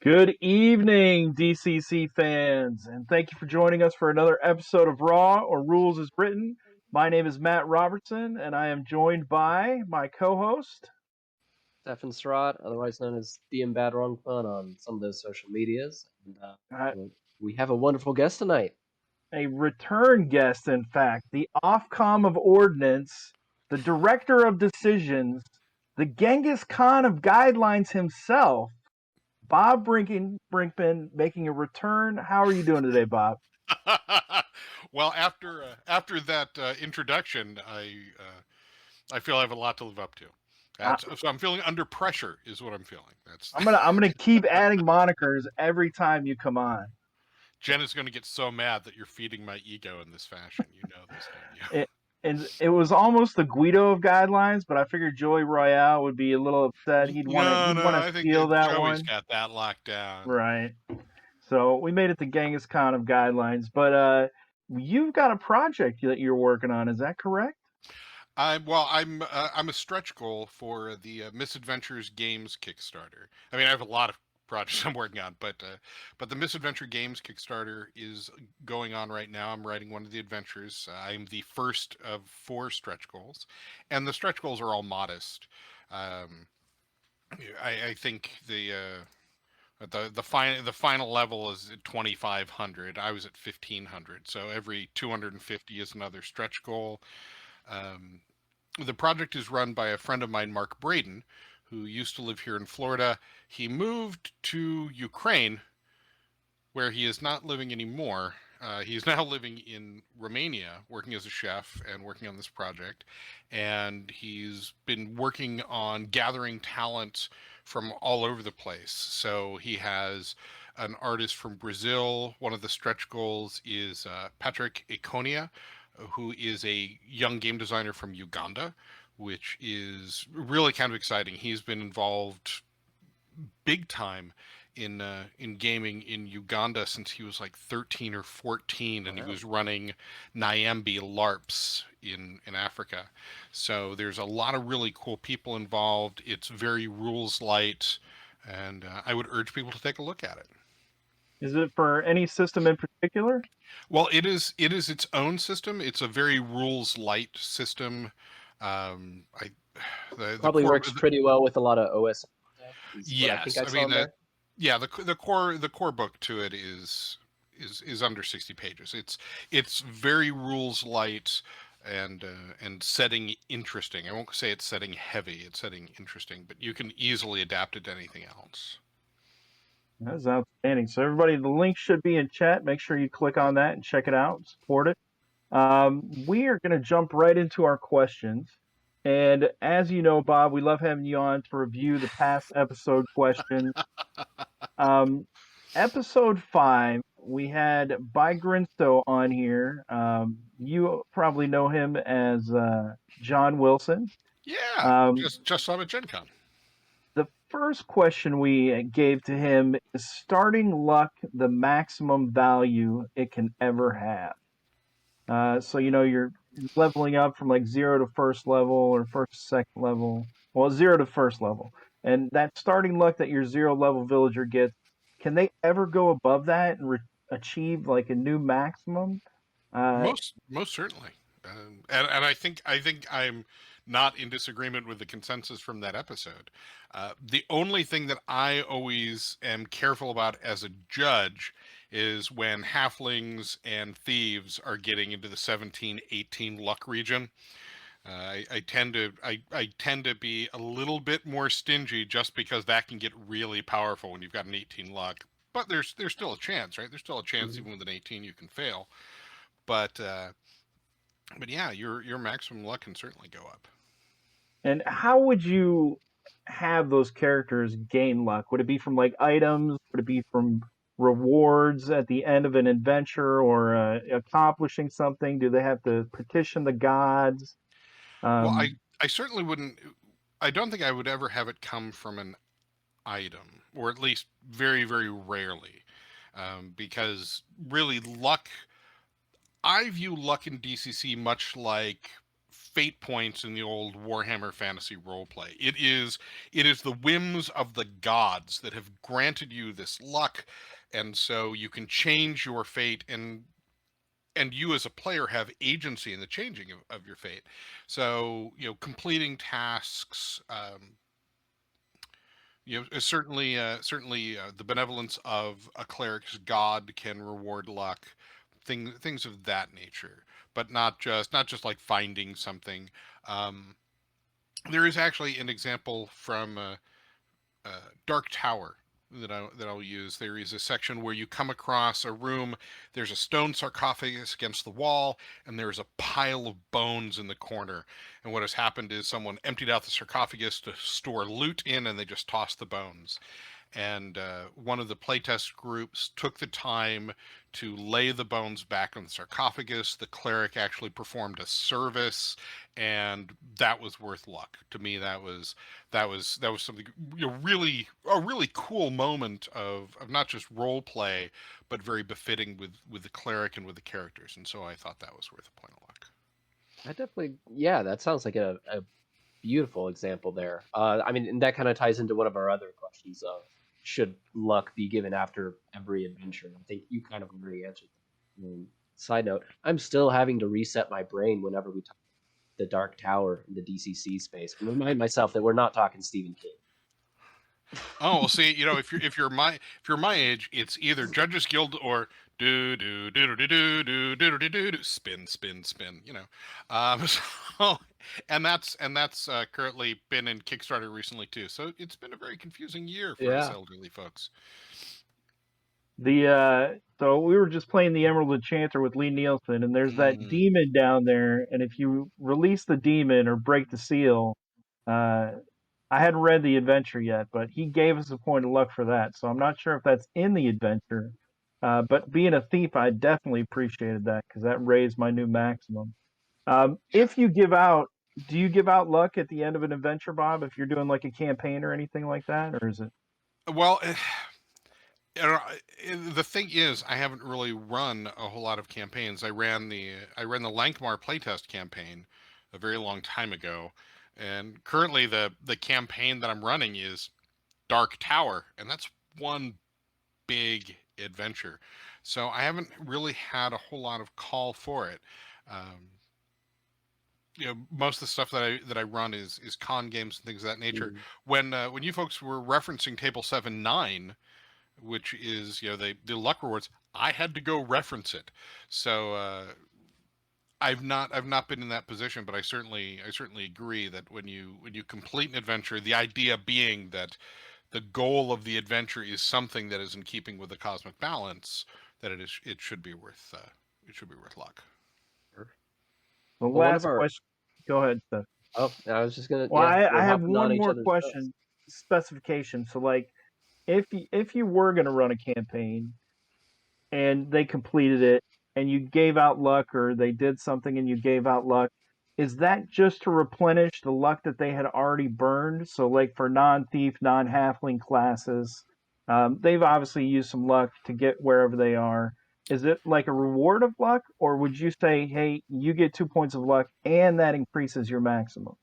Good evening, DCC fans, and thank you for joining us for another episode of Raw or Rules as Written. My name is Matt Robertson, and I am joined by my co-host, Stefan, otherwise known as DM Bad Wrong Fun on some of those social medias. And uh, we have a wonderful guest tonight. a return guest, in fact, the Ofcom of Ordnance, the Director of Decisions, the Ghengis Khan of Guidelines himself, Bob Brinkman, making a return. How are you doing today, Bob? Well, after that introduction, I feel I have a lot to live up to. So I'm feeling under pressure, is what I'm feeling. I'm gonna keep adding monikers every time you come on. Jen is going to get so mad that you're feeding my ego in this fashion. You know this, don't you? It was almost the Guido of Guidelines, but I figured Joey Royale would be a little upset. He'd No, want to I think steal that Joey's one, got that locked down. right? So we made it to Genghis Khan of Guidelines, but you've got a project that you're working on. Is that correct? I'm a stretch goal for the Misadventures Games Kickstarter. I mean, I have a lot of projects I'm working on, but the Misadventure Games Kickstarter is going on right now. I'm writing one of the adventures. I'm the first of 4 stretch goals, and the stretch goals are all modest. I think the final level is at 2,500. I was at 1,500, so every 250 is another stretch goal. The project is run by a friend of mine, Mark Braden, who used to live here in Florida. He moved to Ukraine, where he is not living anymore. He's now living in Romania, working as a chef and working on this project. And he's been working on gathering talent from all over the place. So he has an artist from Brazil. One of the stretch goals is Patrick Econia, who is a young game designer from Uganda, which is really kind of exciting. He's been involved big time in gaming in Uganda since he was like 13 or 14, and he was running Nyambi LARPs in Africa. So there's a lot of really cool people involved. It's very rules light, and I would urge people to take a look at it. Is it for any system in particular? Well, it is its own system. It's a very rules light system. I the Probably core, works pretty well with a lot of OS. yes, I mean the core book to it is under 60 pages. It's very rules light and setting interesting. I won't say it's setting heavy. It's setting interesting, but you can easily adapt it to anything else. That's outstanding. So everybody, the link should be in chat. Make sure you click on that and check it out, support it. We are going to jump right into our questions. And as you know, Bob, we love having you on to review the past episode questions. Episode 5, we had Bygrinsto on here. You probably know him as John Wilson. Yeah, just saw him at Gen Con. The first question we gave to him is starting luck the maximum value it can ever have. So, you're leveling up from like 0 to first level or first to second level. Well, 0 to first level. And that starting luck that your 0 level villager gets, can they ever go above that and achieve like a new maximum? Most certainly, and I think I'm not in disagreement with the consensus from that episode. The only thing that I always am careful about as a judge is when halflings and thieves are getting into the 17, 18 luck region. I tend to be a little bit more stingy just because that can get really powerful when you've got an 18 luck. But there's still a chance, right? There's still a chance even with an 18 you can fail. But yeah, your maximum luck can certainly go up. And how would you have those characters gain luck? Would it be from like items? Would it be from rewards at the end of an adventure or accomplishing something? Do they have to petition the gods? Well, I certainly wouldn't. I don't think I would ever have it come from an item, or at least very, very rarely, because really luck. I view luck in DCC much like fate points in the old Warhammer Fantasy roleplay. It is the whims of the gods that have granted you this luck, and so you can change your fate, and you as a player have agency in the changing of your fate. So completing tasks, certainly the benevolence of a cleric's god can reward luck, things of that nature, but not just like finding something. There is actually an example from Dark Tower that I'll use. There is a section where you come across a room. There's a stone sarcophagus against the wall, and there's a pile of bones in the corner. And what has happened is someone emptied out the sarcophagus to store loot in, and they just tossed the bones. And one of the playtest groups took the time to lay the bones back on the sarcophagus. The cleric actually performed a service, and that was worth luck to me. That was something, really a really cool moment of not just role play, but very befitting with the cleric and with the characters. And so I thought that was worth a point of luck. I definitely, yeah, that sounds like a beautiful example there. I mean, and that kind of ties into one of our other questions of should luck be given after every adventure? I think you kind of already answered that. Side note, I'm still having to reset my brain whenever we talk the Dark Tower in the DCC space and remind myself that we're not talking Stephen King. Oh, well, see, if you're my age, it's either Judges Guild or do do do do do do do do do do spin spin spin. So, and that's currently been in Kickstarter recently too. So it's been a very confusing year for us elderly folks. So we were just playing the Emerald Enchanter with Lee Nielsen, and there's that demon down there, and if you release the demon or break the seal, I hadn't read the adventure yet, but he gave us a point of luck for that. So I'm not sure if that's in the adventure. But being a thief, I definitely appreciated that because that raised my new maximum. If you give out, do you give out luck at the end of an adventure, Bob? If you're doing like a campaign or anything like that, or is it? Well, the thing is, I haven't really run a whole lot of campaigns. I ran the Lankmar playtest campaign a very long time ago, and currently the campaign that I'm running is Dark Tower, and that's one big adventure. So I haven't really had a whole lot of call for it. Most of the stuff that I run is con games and things of that nature. When you folks were referencing Table 7-9, which is the luck rewards, I had to go reference it. So I've not been in that position, but I certainly agree that when you complete an adventure, the idea being that the goal of the adventure is something that is in keeping with the cosmic balance, that it should be worth luck. The last question. Go ahead, Steph. Oh, I was just gonna. Well, yeah, I have one more question. Specification. So, like, if you were going to run a campaign and they completed it and you gave out luck, or they did something and you gave out luck, is that just to replenish the luck that they had already burned? So, like for non-thief, non-halfling classes, they've obviously used some luck to get wherever they are. Is it like a reward of luck, or would you say, hey, you get 2 points of luck and that increases your maximum?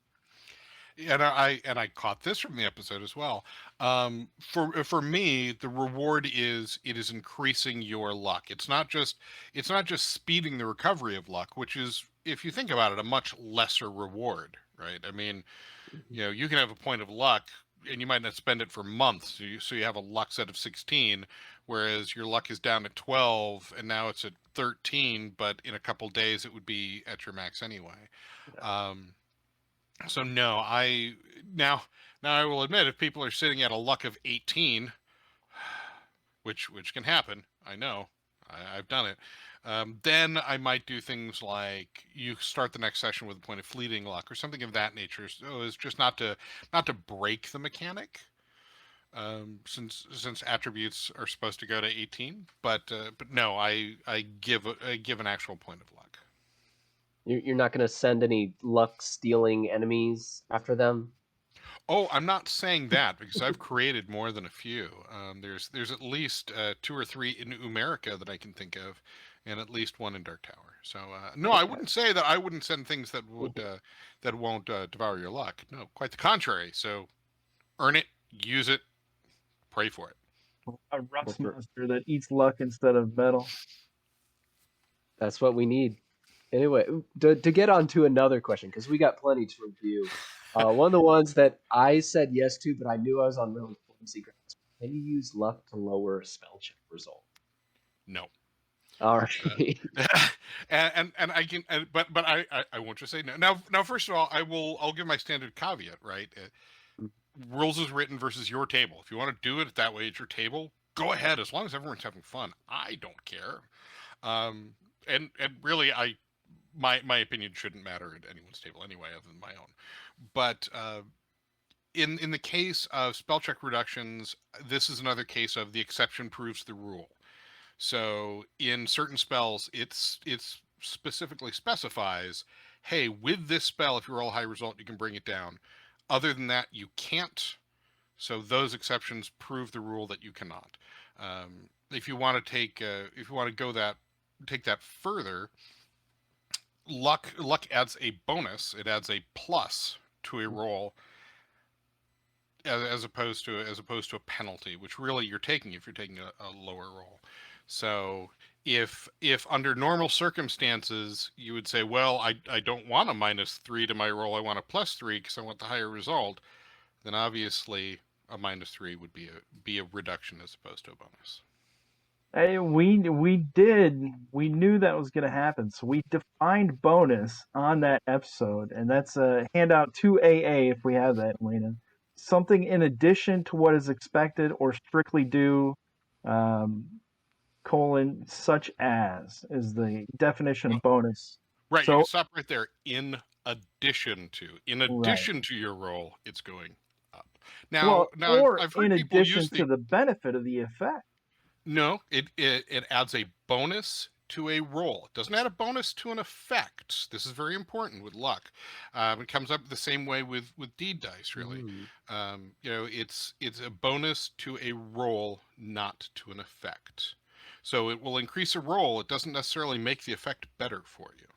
And I caught this from the episode as well. For me, the reward is increasing your luck. It's not just speeding the recovery of luck, which is, if you think about it, a much lesser reward, right? I mean, you can have a point of luck and you might not spend it for months. So you have a luck set of 16, whereas your luck is down at 12 and now it's at 13, but in a couple days it would be at your max anyway. So no, now I will admit, if people are sitting at a luck of 18, which can happen, I know, I've done it. Then I might do things like you start the next session with a point of fleeting luck or something of that nature. So it's just not to break the mechanic, since attributes are supposed to go to 18. But no, I give an actual point of luck. You're not going to send any luck stealing enemies after them? Oh, I'm not saying that because I've created more than a few. There's at least 2 or 3 in Umerica that I can think of, and at least one in Dark Tower. So no, I wouldn't say that I wouldn't send things that would that won't devour your luck. No, quite the contrary. So earn it, use it, pray for it. A rust monster that eats luck instead of metal. That's what we need. Anyway, to get on to another question, because we got plenty to review. One of the ones that I said yes to, but I knew I was on really flimsy grounds. Can you use luck to lower a spell check result? No. All right. And I can, but I won't just say no. Now, first of all, I'll give my standard caveat, right? Rules is written versus your table. If you want to do it that way at your table, go ahead. As long as everyone's having fun, I don't care. And really, my opinion shouldn't matter at anyone's table anyway, other than my own. But in the case of spell check reductions, this is another case of the exception proves the rule. So in certain spells, it's specifically specifies, hey, with this spell, if you roll a high result, you can bring it down. Other than that, you can't. So those exceptions prove the rule that you cannot. If you want to take that further, luck adds a bonus. It adds a plus to a roll, as opposed to a penalty, which really you're taking if you're taking a lower roll. So if under normal circumstances you would say, well, I don't want a -3 to my roll, I want a +3 because I want the higher result, then obviously a -3 would be a reduction as opposed to a bonus. Hey, we knew that was going to happen, so we defined bonus on that episode, and that's a handout 2AA if we have that, Lena. Something in addition to what is expected or strictly due, such as is the definition of bonus. Right, So, you can stop right there. In addition right. to your roll, it's going up. Now, or I've heard in people addition use to the benefit of the effect. No, it adds a bonus to a roll. It doesn't add a bonus to an effect. This is very important with luck. It comes up the same way with deed dice, really. It's a bonus to a roll, not to an effect. So it will increase a roll. It doesn't necessarily make the effect better for you.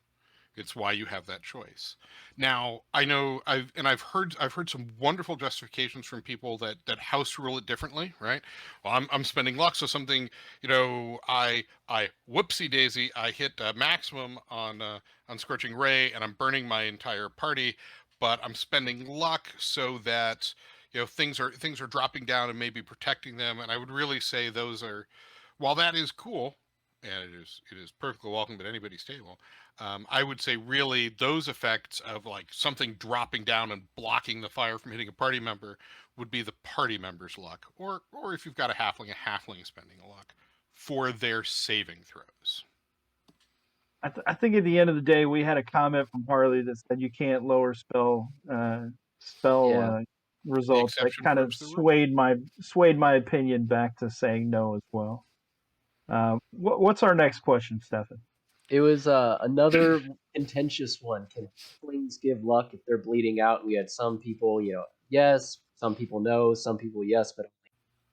It's why you have that choice. Now, I know I've heard some wonderful justifications from people that house rule it differently, right? Well, I'm spending luck, so something, I whoopsie daisy, I hit maximum on Scorching Ray, and I'm burning my entire party, but I'm spending luck so that things are dropping down and maybe protecting them. And I would really say those are, while that is cool, and it is perfectly welcome at anybody's table. I would say really those effects of like something dropping down and blocking the fire from hitting a party member would be the party member's luck, or if you've got a halfling spending a luck for their saving throws. I think at the end of the day, we had a comment from Harley that said you can't lower spell results. That exception kind of proves the rule. swayed my opinion back to saying no as well. What's our next question, Stefan? It was another contentious one. Can halflings give luck if they're bleeding out? We had some people, yes, some people no, some people yes, but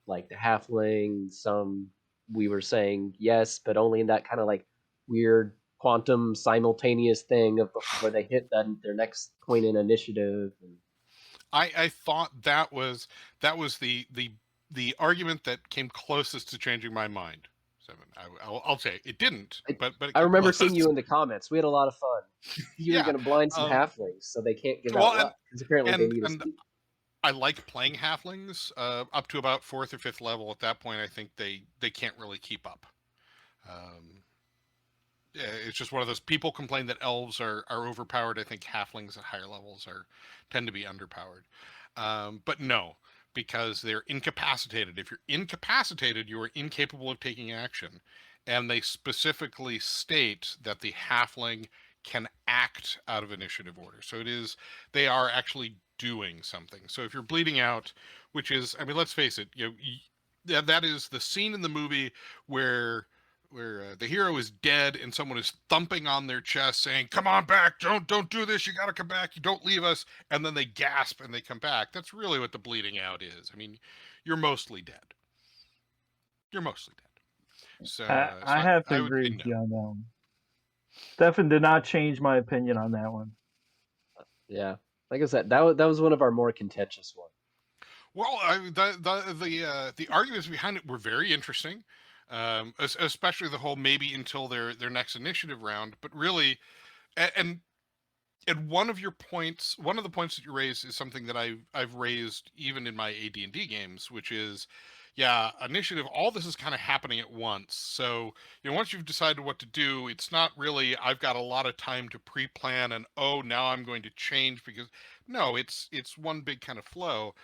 like the halfling, some we were saying yes, but only in that kind of like weird quantum simultaneous thing of before they hit their next point in initiative. I thought that was the argument that came closest to changing my mind. I'll say it didn't, but it I came remember close. seeing you in the comments. We had a lot of fun. You were Yeah. going to blind some halflings so they can't give out luck because apparently they need a speed. I like playing halflings up to about 4th or 5th level. At that point, I think they can't really keep up. It's just one of those, people complain that elves are overpowered. I think halflings at higher levels tend to be underpowered. But no, because they're incapacitated. If you're incapacitated, you are incapable of taking action. And they specifically state that the halfling can act out of initiative order. So they are actually doing something. So if you're bleeding out, which is, I mean, let's face it, that is the scene in the movie where the hero is dead and someone is thumping on their chest saying, "Come on back, don't do this, you gotta come back, you don't leave us," and then they gasp and they come back. That's really what the bleeding out is. I mean, you're mostly dead. So I have to I would agree say with no. you on that one. Stefan did not change my opinion on that one. Yeah, like I said, that was one of our more contentious ones. Well, the arguments behind it were very interesting, especially the whole maybe until their next initiative round. But really, and one of the points that you raised is something that I've raised even in my AD&D games, which is, yeah, initiative. All this is kind of happening at once. So once you've decided what to do, it's not really I've got a lot of time to pre-plan and now I'm going to change because no, it's one big kind of flow,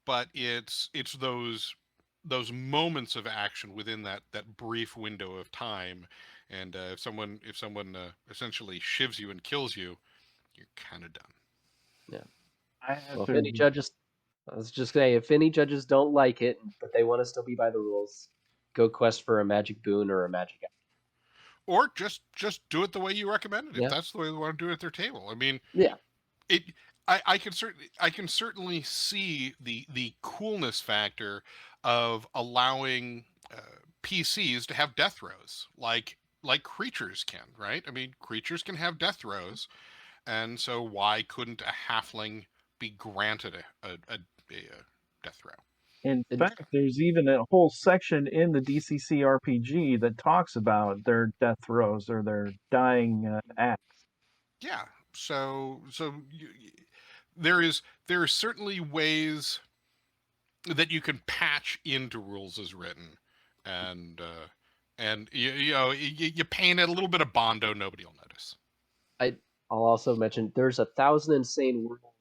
but it's those moments of action within that brief window of time, and if someone essentially shivs you and kills you, you're kind of done. Yeah. I have Well, if to any judges, I was just saying, if any judges don't like it, but they want to still be by the rules, go quest for a magic boon or a magic. Or just do it the way you recommended. If Yeah. that's the way they want to do it at their table. I mean, Yeah. it. I can certainly see the coolness factor of allowing PCs to have death rows like creatures can, right? I mean, creatures can have death rows, and so why couldn't a halfling be granted a death row? In And fact, there's even a whole section in the DCC RPG that talks about their death throes or their dying acts. Yeah. So there are certainly ways that you can patch into rules as written, and you paint it a little bit of Bondo, nobody will notice. I'll also mention there's a Thousand Insane World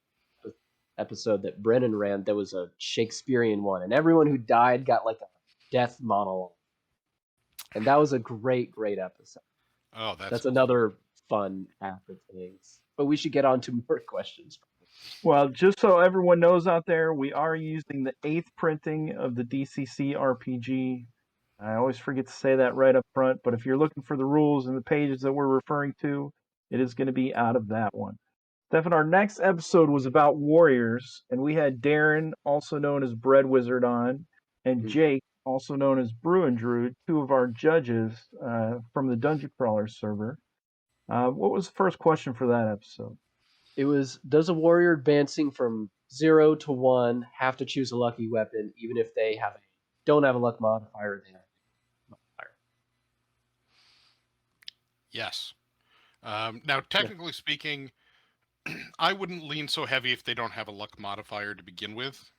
episode that Brennan ran that was a Shakespearean one, and everyone who died got like a death monologue. And that was a great episode. Oh, That's another fun after things. But we should get on to more questions. Well, just so everyone knows out there, we are using the 8th printing of the DCC RPG. I always forget to say that right up front, but if you're looking for the rules and the pages that we're referring to, it is going to be out of that one. Stefan, our next episode was about warriors, and we had Darren, also known as Bread Wizard, on, and Jake, also known as Bruin Druid, two of our judges from the Dungeon Crawlers server. What was the first question for that episode? It was, does a warrior advancing from 0 to 1 have to choose a lucky weapon, even if they don't have a luck modifier? They have a modifier. Yes. Now, technically speaking, I wouldn't lean so heavy if they don't have a luck modifier to begin with,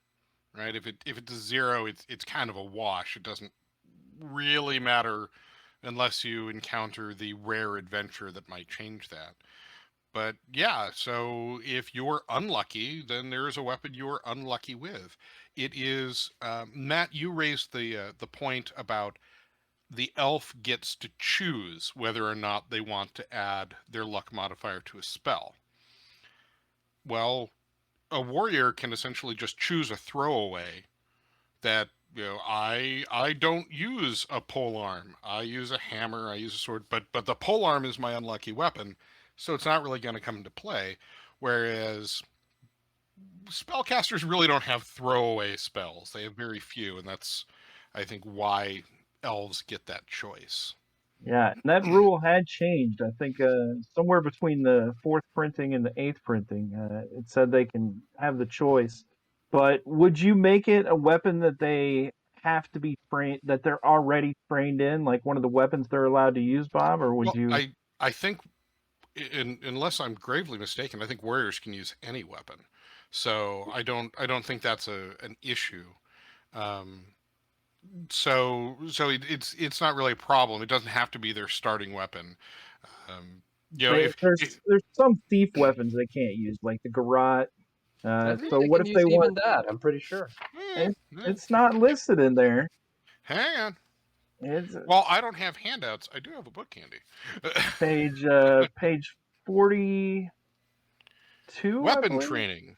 right? If it's a 0, it's kind of a wash. It doesn't really matter unless you encounter the rare adventure that might change that. But yeah, so if you're unlucky, then there's a weapon you're unlucky with. It is Matt. You raised the point about the elf gets to choose whether or not they want to add their luck modifier to a spell. Well, a warrior can essentially just choose a throwaway that I don't use a polearm. I use a hammer. I use a sword, but the polearm is my unlucky weapon, so it's not really going to come into play. Whereas spellcasters really don't have throwaway spells; they have very few, and that's, I think, why elves get that choice. Yeah, and that rule had changed. I think somewhere between the 4th printing and the 8th printing, it said they can have the choice. But would you make it a weapon that they have to be trained, that they're already trained in, like one of the weapons they're allowed to use, Bob? Or would Well, you? I think, unless I'm gravely mistaken, I think warriors can use any weapon, so I don't think that's an issue. Um, it's not really a problem. It doesn't have to be their starting weapon. If There's some thief weapons they can't use, like the garrote. I think So they what can if they use want? even that. I'm pretty sure. It's not listed in there. Hang on. It's Well, I don't have handouts. I do have a book handy. page 42, I Weapon believe. training.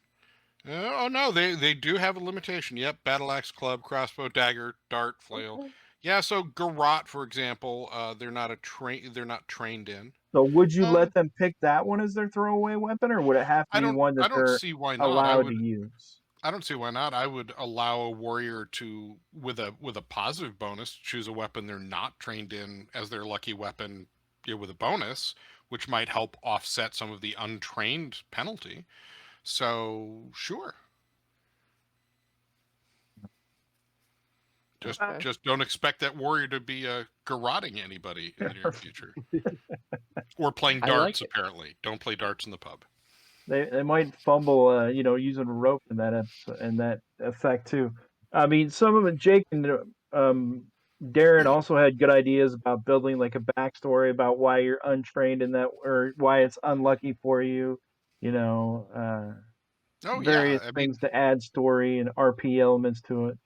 Oh no, they do have a limitation. Yep, battle axe, club, crossbow, dagger, dart, flail. Okay. Yeah, so garrote, for example, they're not trained in. So would you Um, let them pick that one as their throwaway weapon, or would it have to be one that I don't they're see why not. allowed to use? I don't see why not. I would allow a warrior to, with a positive bonus, choose a weapon they're not trained in as their lucky weapon, with a bonus, which might help offset some of the untrained penalty. So sure. Just don't expect that warrior to be garroting anybody in the near future. Or playing darts, apparently. Don't play darts in the pub. They might fumble, using a rope in that episode, and that effect too. I mean, some of it, Jake and Darren also had good ideas about building like a backstory about why you're untrained in that, or why it's unlucky for you. Various things to add story and RP elements to it.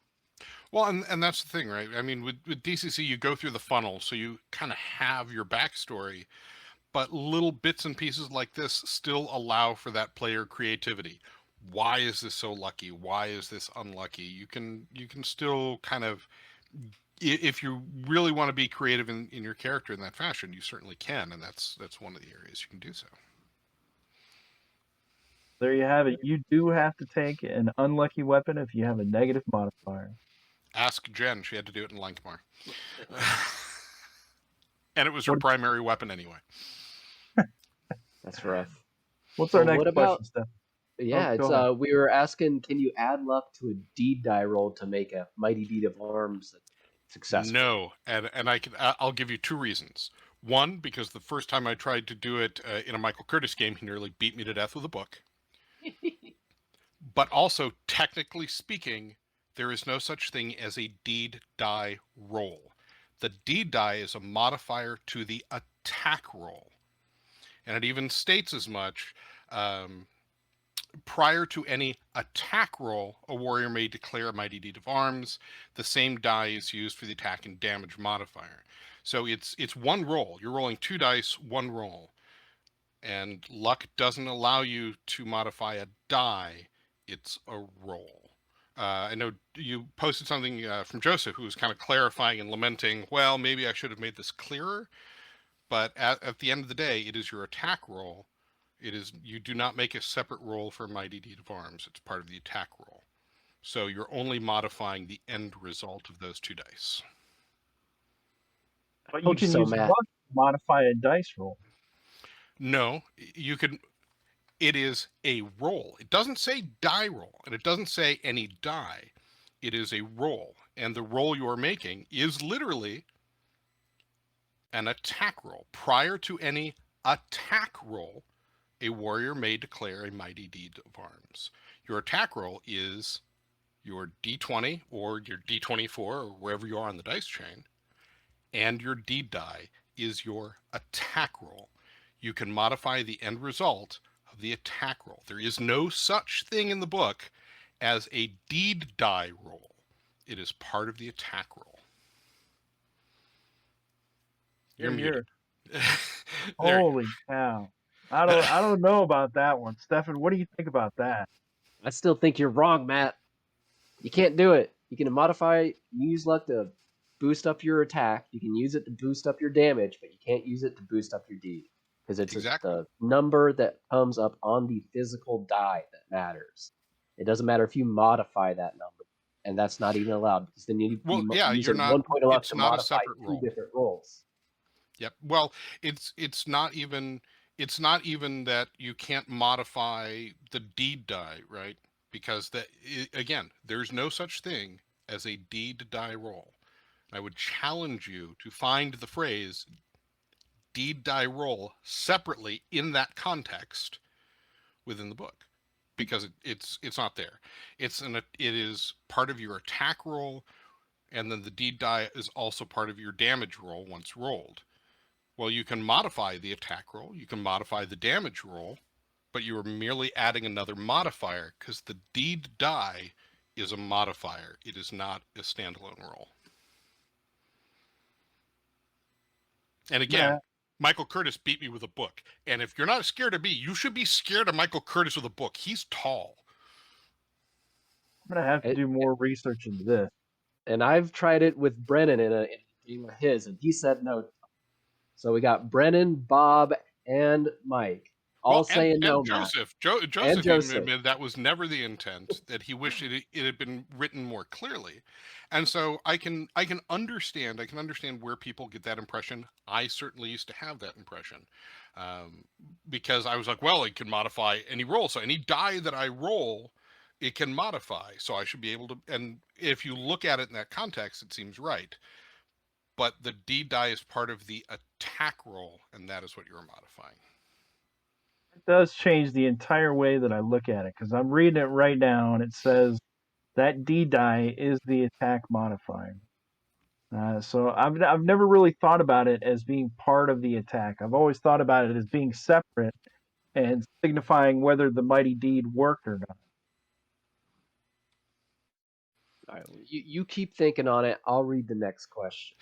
Well, and that's the thing, right? I mean, with DCC, you go through the funnel, so you kind of have your backstory, but little bits and pieces like this still allow for that player creativity. Why is this so lucky? Why is this unlucky? You can still kind of, if you really want to be creative in your character in that fashion, you certainly can, and that's one of the areas you can do so. There you have it. You do have to take an unlucky weapon if you have a negative modifier. Ask Jen. She had to do it in Lankmar. And it was her primary weapon anyway. That's rough. What's our next question, Steph? Yeah, we were asking, can you add luck to a deed die roll to make a mighty deed of arms successful? No, and I'll give you two reasons. One, because the first time I tried to do it in a Michael Curtis game, he nearly beat me to death with a book. But also, technically speaking, there is no such thing as a deed die roll. The deed die is a modifier to the attack roll. And it even states as much. Prior to any attack roll, a warrior may declare a mighty deed of arms. The same die is used for the attack and damage modifier. So it's one roll. You're rolling 2 dice, one roll. And luck doesn't allow you to modify a die. It's a roll. I know you posted something from Joseph, who was kind of clarifying and lamenting, well, maybe I should have made this clearer. But at the end of the day, it is your attack roll. You do not make a separate roll for Mighty Deed of Arms. It's part of the attack roll. So you're only modifying the end result of those 2 dice. But you can use luck to modify a dice roll. No, you can. It is a roll. It doesn't say die roll, and it doesn't say any die. It is a roll, and the roll you're making is literally an attack roll. Prior to any attack roll, a warrior may declare a mighty deed of arms. Your attack roll is your D20 or your D24 or wherever you are on the dice chain, and your deed die is your attack roll. You can modify the end result of the attack roll. There is no such thing in the book as a deed die roll. It is part of the attack roll. You're muted. Holy cow. I don't know about that one. Stefan, what do you think about that? I still think you're wrong, Matt. You can't do it. You can use luck to boost up your attack. You can use it to boost up your damage, but you can't use it to boost up your deed. Because it's the number that comes up on the physical die that matters. It doesn't matter if you modify that number, and that's not even allowed, because then you use 1 point of luck to modify 2 different rolls. Yep. Well, it's not even that you can't modify the deed die, right? Because again, there's no such thing as a deed die roll. I would challenge you to find the phrase deed die roll separately in that context within the book, because it's not there. It is part of your attack roll, and then the deed die is also part of your damage roll once rolled. Well, you can modify the attack roll, you can modify the damage roll, but you are merely adding another modifier, because the deed die is a modifier. It is not a standalone roll. And again, Michael Curtis beat me with a book. And if you're not scared of me, you should be scared of Michael Curtis with a book. He's tall. I'm going to have to do more research into this. And I've tried it with Brennan in a game of his, and he said no. So we got Brennan, Bob, and Mike. All saying no, Matt. Joseph, And Joseph even Joseph. admitted that was never the intent. That he wished it had been written more clearly, and so I can understand where people get that impression. I certainly used to have that impression, because I was like, well, it can modify any roll, so any die that I roll, it can modify. So I should be able to. And if you look at it in that context, it seems right. But the D die is part of the attack roll, and that is what you're modifying. It does change the entire way that I look at it, because I'm reading it right now, and it says that D die is the attack modifier. So I've never really thought about it as being part of the attack. I've always thought about it as being separate and signifying whether the mighty deed worked or not. All right, you keep thinking on it. I'll read the next question.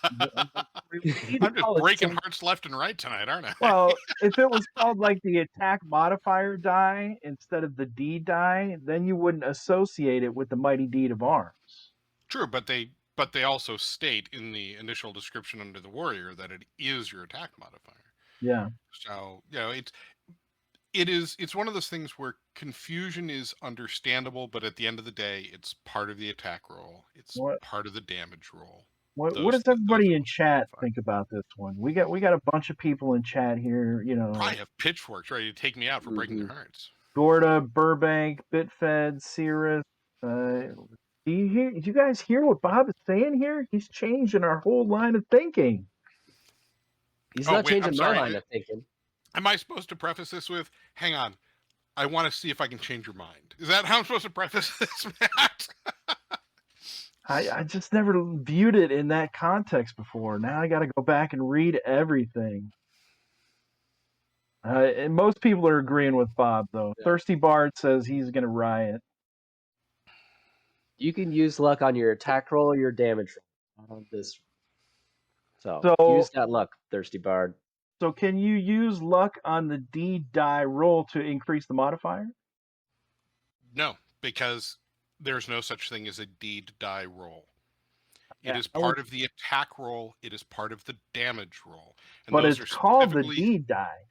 I'm just breaking hearts left and right tonight, aren't I? Well, if it was called like the attack modifier die instead of the D die, then you wouldn't associate it with the mighty deed of arms. True, but they also state in the initial description under the warrior that it is your attack modifier. Yeah. So it's one of those things where confusion is understandable, but at the end of the day, it's part of the attack roll. It's part of the damage roll. What does everybody in chat think about this one? We got a bunch of people in chat here. Probably have pitchforks ready to take me out for breaking their hearts. Gorda, Burbank, Bitfed, Cirrus. Do you guys hear what Bob is saying here? He's changing our whole line of thinking. He's not changing my line of thinking. Am I supposed to preface this with, hang on, I want to see if I can change your mind? Is that how I'm supposed to preface this, Matt? I just never viewed it in that context before. Now I got to go back and read everything. And most people are agreeing with Bob, though. Yeah. Thirsty Bard says he's going to riot. You can use luck on your attack roll or your damage roll on this. So use that luck, Thirsty Bard. So can you use luck on the D die roll to increase the modifier? No, because there's no such thing as a deed die roll. It is part of the attack roll. It is part of the damage roll. And but it's called the deed die.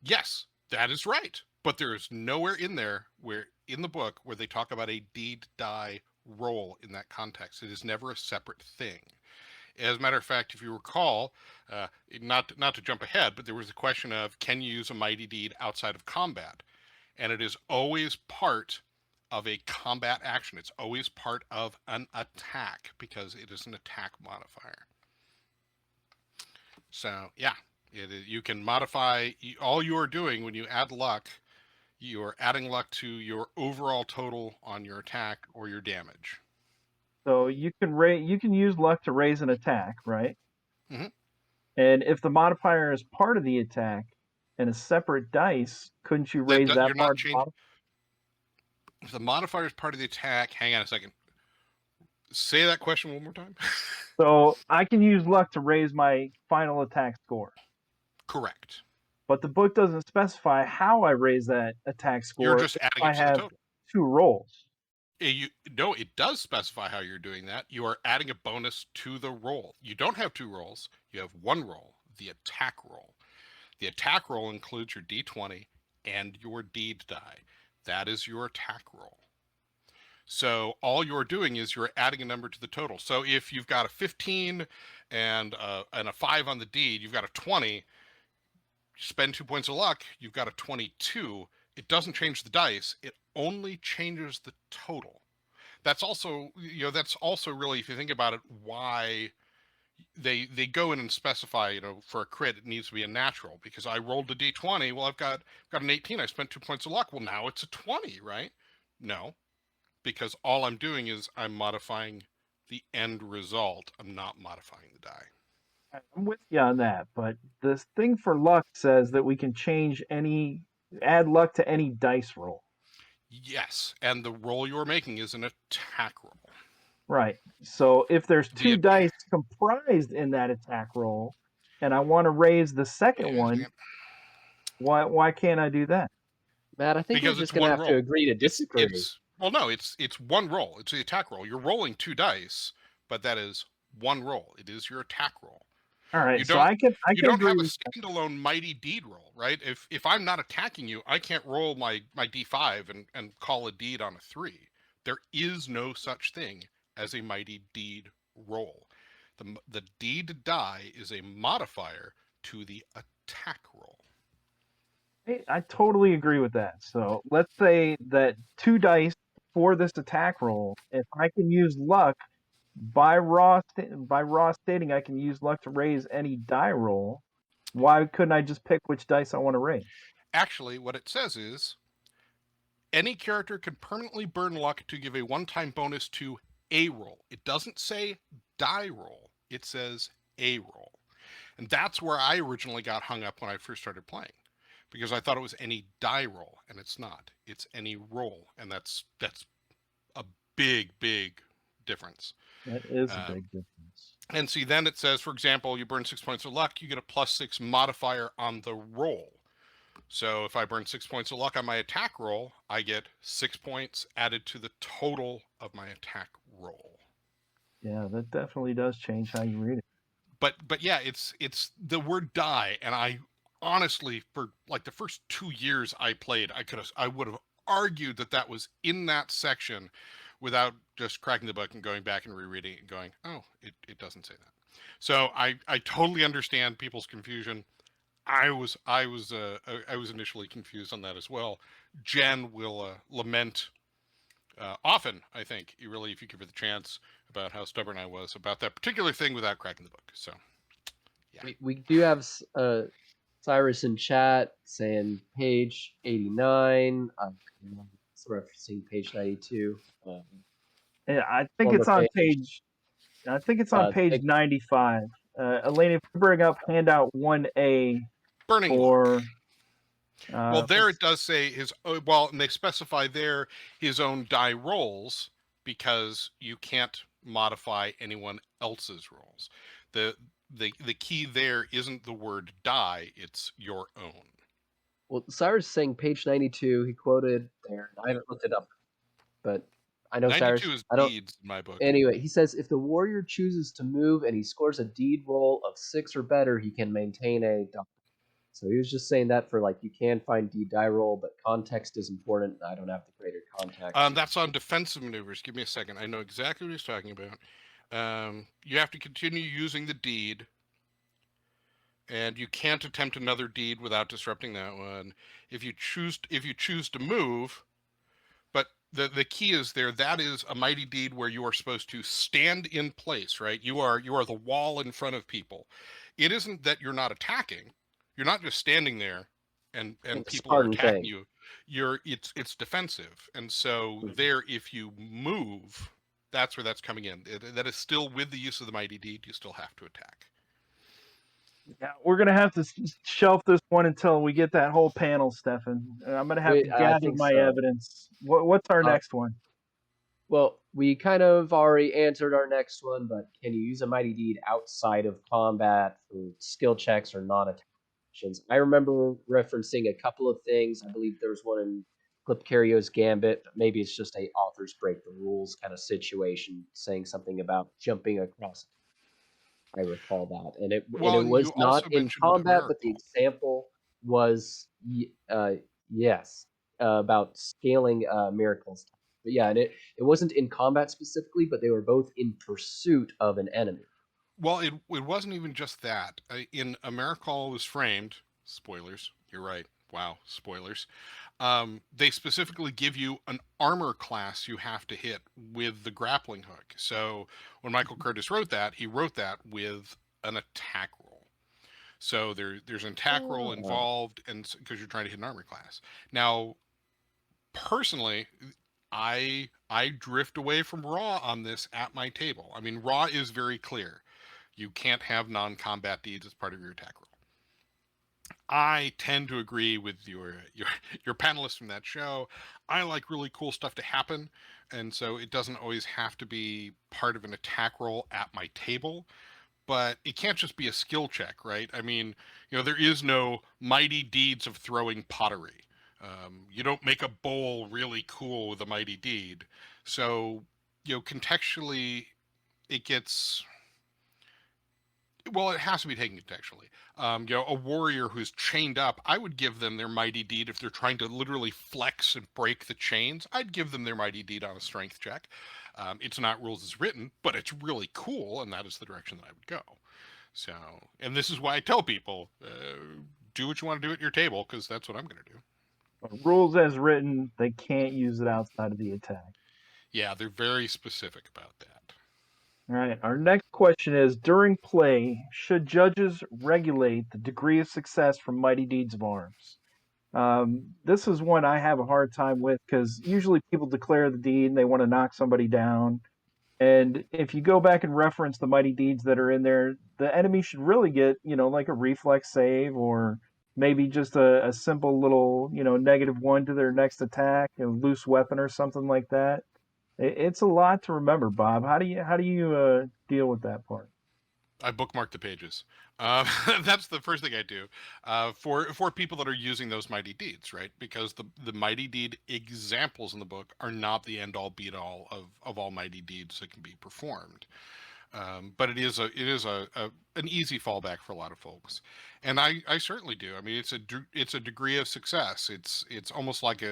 Yes, that is right. But there is nowhere in there in the book where they talk about a deed die roll in that context. It is never a separate thing. As a matter of fact, if you recall, not to jump ahead, but there was a question of, can you use a mighty deed outside of combat? And it is always part of a combat action. It's always part of an attack because it is an attack modifier. So, yeah, you can modify. All you are doing when you add luck, you are adding luck to your overall total on your attack or your damage. So you can use luck to raise an attack, right? Mm-hmm. And if the modifier is part of the attack and a separate dice, couldn't you raise that part? If the modifier is part of the attack, hang on a second. Say that question one more time. So I can use luck to raise my final attack score. Correct. But the book doesn't specify how I raise that attack score. You're just adding it to the total. 2 rolls. No, it does specify how you're doing that. You are adding a bonus to the roll. You don't have 2 rolls. You have 1 roll, the attack roll. The attack roll includes your D20 and your deed die. That is your attack roll. So all you're doing is you're adding a number to the total. So if you've got a 15 and a 5 on the deed, you've got a 20. You spend 2 points of luck, you've got a 22. It doesn't change the dice. It only changes the total. That's also really, if you think about it, why they go in and specify, for a crit, it needs to be a natural, because I rolled a D20. Well, I've got an 18. I spent 2 points of luck. Well, now it's a 20, right? No, because all I'm doing is I'm modifying the end result. I'm not modifying the die. I'm with you on that, but this thing for luck says that we can add luck to any dice roll. Yes, and the roll you're making is an attack roll. Right. So if there's 2 dice comprised in that attack roll, and I want to raise the second one, why can't I do that? Matt, I think you're just going to have to agree to disagree. It's 1 roll. It's the attack roll. You're rolling 2 dice, but that is 1 roll. It is your attack roll. All right, You so don't I can have agree a with standalone mighty deed roll, right? If I'm not attacking you, I can't roll my d5 and call a deed on a 3. There is no such thing as a mighty deed roll. The deed die is a modifier to the attack roll. I totally agree with that. So let's say that 2 dice for this attack roll. If I can use luck by raw stating I can use luck to raise any die roll, why couldn't I just pick which dice I want to raise? Actually, what it says is any character can permanently burn luck to give a one-time bonus to a roll. It doesn't say die roll. It says a roll. And that's where I originally got hung up when I first started playing, because I thought it was any die roll, and it's not. It's any roll, and that's a big difference. That is a Um, big difference. and see, then it says, for example, you burn 6 points of luck, you get a +6 modifier on the roll. So if I burn 6 points of luck on my attack roll, I get 6 points added to the total of my attack roll. Yeah, that definitely does change how you read it. But yeah, it's the word die, and I honestly, for like the first 2 years I played, I would have argued that was in that section without just cracking the book and going back and rereading it and going, oh, it doesn't say that. So I totally understand people's confusion. I was initially confused on that as well. Jen will lament often, I think, really, if you give her the chance, about how stubborn I was about that particular thing without cracking the book. So, yeah. We do have Cyrus in chat saying page 89. It's referencing page 92. Yeah, I think Former it's on page. page 95. Elena, if you bring up handout 1A Burning luck. for Well, there it does say and they specify there his own die rolls, because you can't modify anyone else's rolls. The key there isn't the word die, it's your own. Well, Cyrus is saying page 92. He quoted there. I haven't looked it up, but I know 92 Cyrus. is I don't. deeds in my book. Anyway, he says if the warrior chooses to move and he scores a deed roll of 6 or better, he can maintain a die. So he was just saying that for like you can find deed die roll, but context is important. I don't have the greater context. That's on defensive maneuvers. Give me a second. I know exactly what he's talking about. You have to continue using the deed, and you can't attempt another deed without disrupting that one. If you choose to move, but the key is there, that is a mighty deed where you are supposed to stand in place, right? You are the wall in front of people. It isn't that you're not attacking. You're not just standing there and people are attacking you. It's defensive. And so there, if you move, that's where that's coming in. That is still with the use of the mighty deed, you still have to attack. Yeah, we're gonna have to shelf this one until we get that whole panel, Stefan. I'm gonna have to I gather think my so. evidence. What's our next one? Well, we kind of already answered our next one, but can you use a mighty deed outside of combat for skill checks or non-attack actions? I remember referencing a couple of things. I believe there was one in Clipcario's Gambit. Maybe it's just a authors break the rules kind of situation, saying something about jumping across. I recall that, and it was You not also in mentioned a combat, but the miracle. example was yes, about scaling miracles. But yeah, and it wasn't in combat specifically, but they were both in pursuit of an enemy. Well, it wasn't even just that. In A Miracle Was Framed, spoilers, you're right. Wow, spoilers. They specifically give you an armor class you have to hit with the grappling hook. So when Michael Curtis wrote that, he wrote that with an attack roll. So there's an attack roll involved, and because you're trying to hit an armor class. Now, personally, I drift away from Raw on this at my table. I mean, Raw is very clear. You can't have non-combat deeds as part of your attack roll. I tend to agree with your panelists from that show. I like really cool stuff to happen, and so it doesn't always have to be part of an attack roll at my table. But it can't just be a skill check, right? I mean, there is no mighty deeds of throwing pottery. You don't make a bowl really cool with a mighty deed. So, contextually, it gets Well, it has to be taken contextually. A warrior who's chained up, I would give them their mighty deed if they're trying to literally flex and break the chains. I'd give them their mighty deed on a strength check. It's not rules as written, but it's really cool, and that is the direction that I would go. So, and this is why I tell people, do what you want to do at your table, because that's what I'm going to do. Rules as written, they can't use it outside of the attack. Yeah, they're very specific about that. All right. Our next question is: during play, should judges regulate the degree of success from Mighty Deeds of Arms? This is one I have a hard time with because usually people declare the deed and they want to knock somebody down. And if you go back and reference the mighty deeds that are in there, the enemy should really get, like a reflex save or maybe just a simple little, -1 to their next attack, a loose weapon or something like that. It's a lot to remember, Bob. How do you deal with that part? I bookmark the pages. That's the first thing I do for people that are using those mighty deeds, right? Because the mighty deed examples in the book are not the end all be all of all mighty deeds that can be performed. But it is an easy fallback for a lot of folks, and I certainly do. I mean, it's a degree of success. It's almost like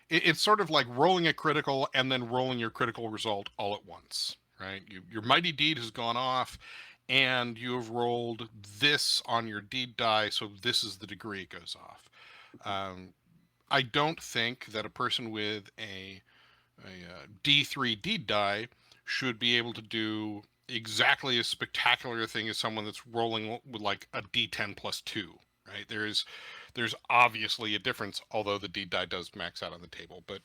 it's sort of like rolling a critical and then rolling your critical result all at once, right? Your mighty deed has gone off, and you have rolled this on your deed die, so this is the degree it goes off. I don't think that a person with a D3 deed die should be able to do exactly as spectacular a thing as someone that's rolling with like a D10 plus 2, right? There's obviously a difference, although the deed die does max out on the table. But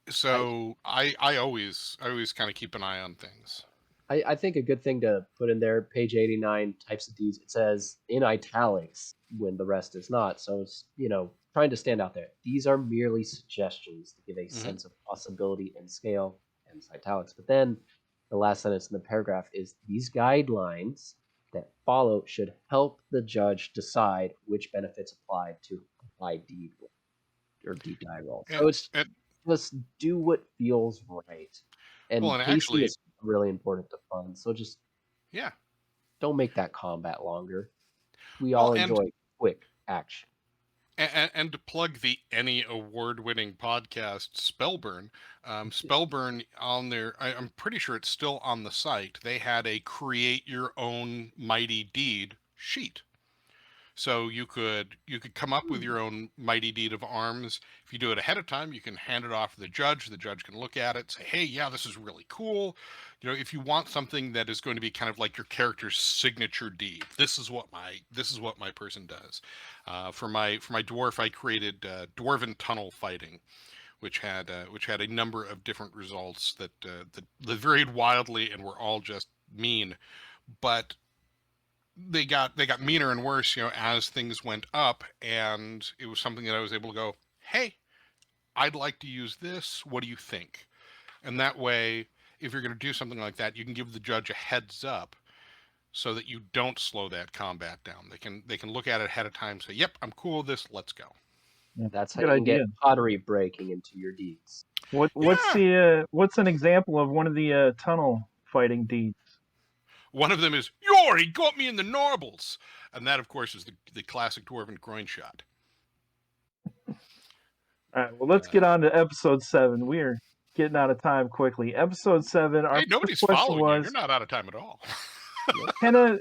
so I always kind of keep an eye on things. I think a good thing to put in there, page 89, types of deeds, it says in italics when the rest is not. So it's, trying to stand out there. These are merely suggestions to give a sense of possibility and scale, and italics. But then the last sentence in the paragraph is these guidelines that follow should help the judge decide which benefits apply to apply deed or deed die roll. So it's just do what feels right. And Well, and pacing actually, is really important to fun. So just yeah, don't make that combat longer. We all enjoy quick action. And to plug the any award-winning podcast, Spellburn, Spellburn on their, I'm pretty sure it's still on the site. They had a create your own mighty deed sheet. So you could come up with your own mighty deed of arms. If you do it ahead of time, you can hand it off to the judge. The judge can look at it, say, "Hey, yeah, this is really cool." If you want something that is going to be kind of like your character's signature deed, this is what my person does. For my dwarf, I created dwarven tunnel fighting, which had a number of different results that varied wildly and were all just mean, but they got meaner and worse, as things went up, and it was something that I was able to go, "Hey, I'd like to use this. What do you think?" And that way, if you're going to do something like that, you can give the judge a heads up so that you don't slow that combat down. They can look at it ahead of time and say, "Yep, I'm cool with this. Let's go." Yeah, That's how good you can idea. get pottery breaking into your deeds. What's an example of one of the tunnel fighting deeds? One of them is, "Yor, he got me in the narbles," and that, of course, is the classic dwarven groin shot. All right, well, let's get on to episode 7. We are getting out of time quickly. Episode 7, our Hey, first nobody's question following you. was, You're not out of time at all. can a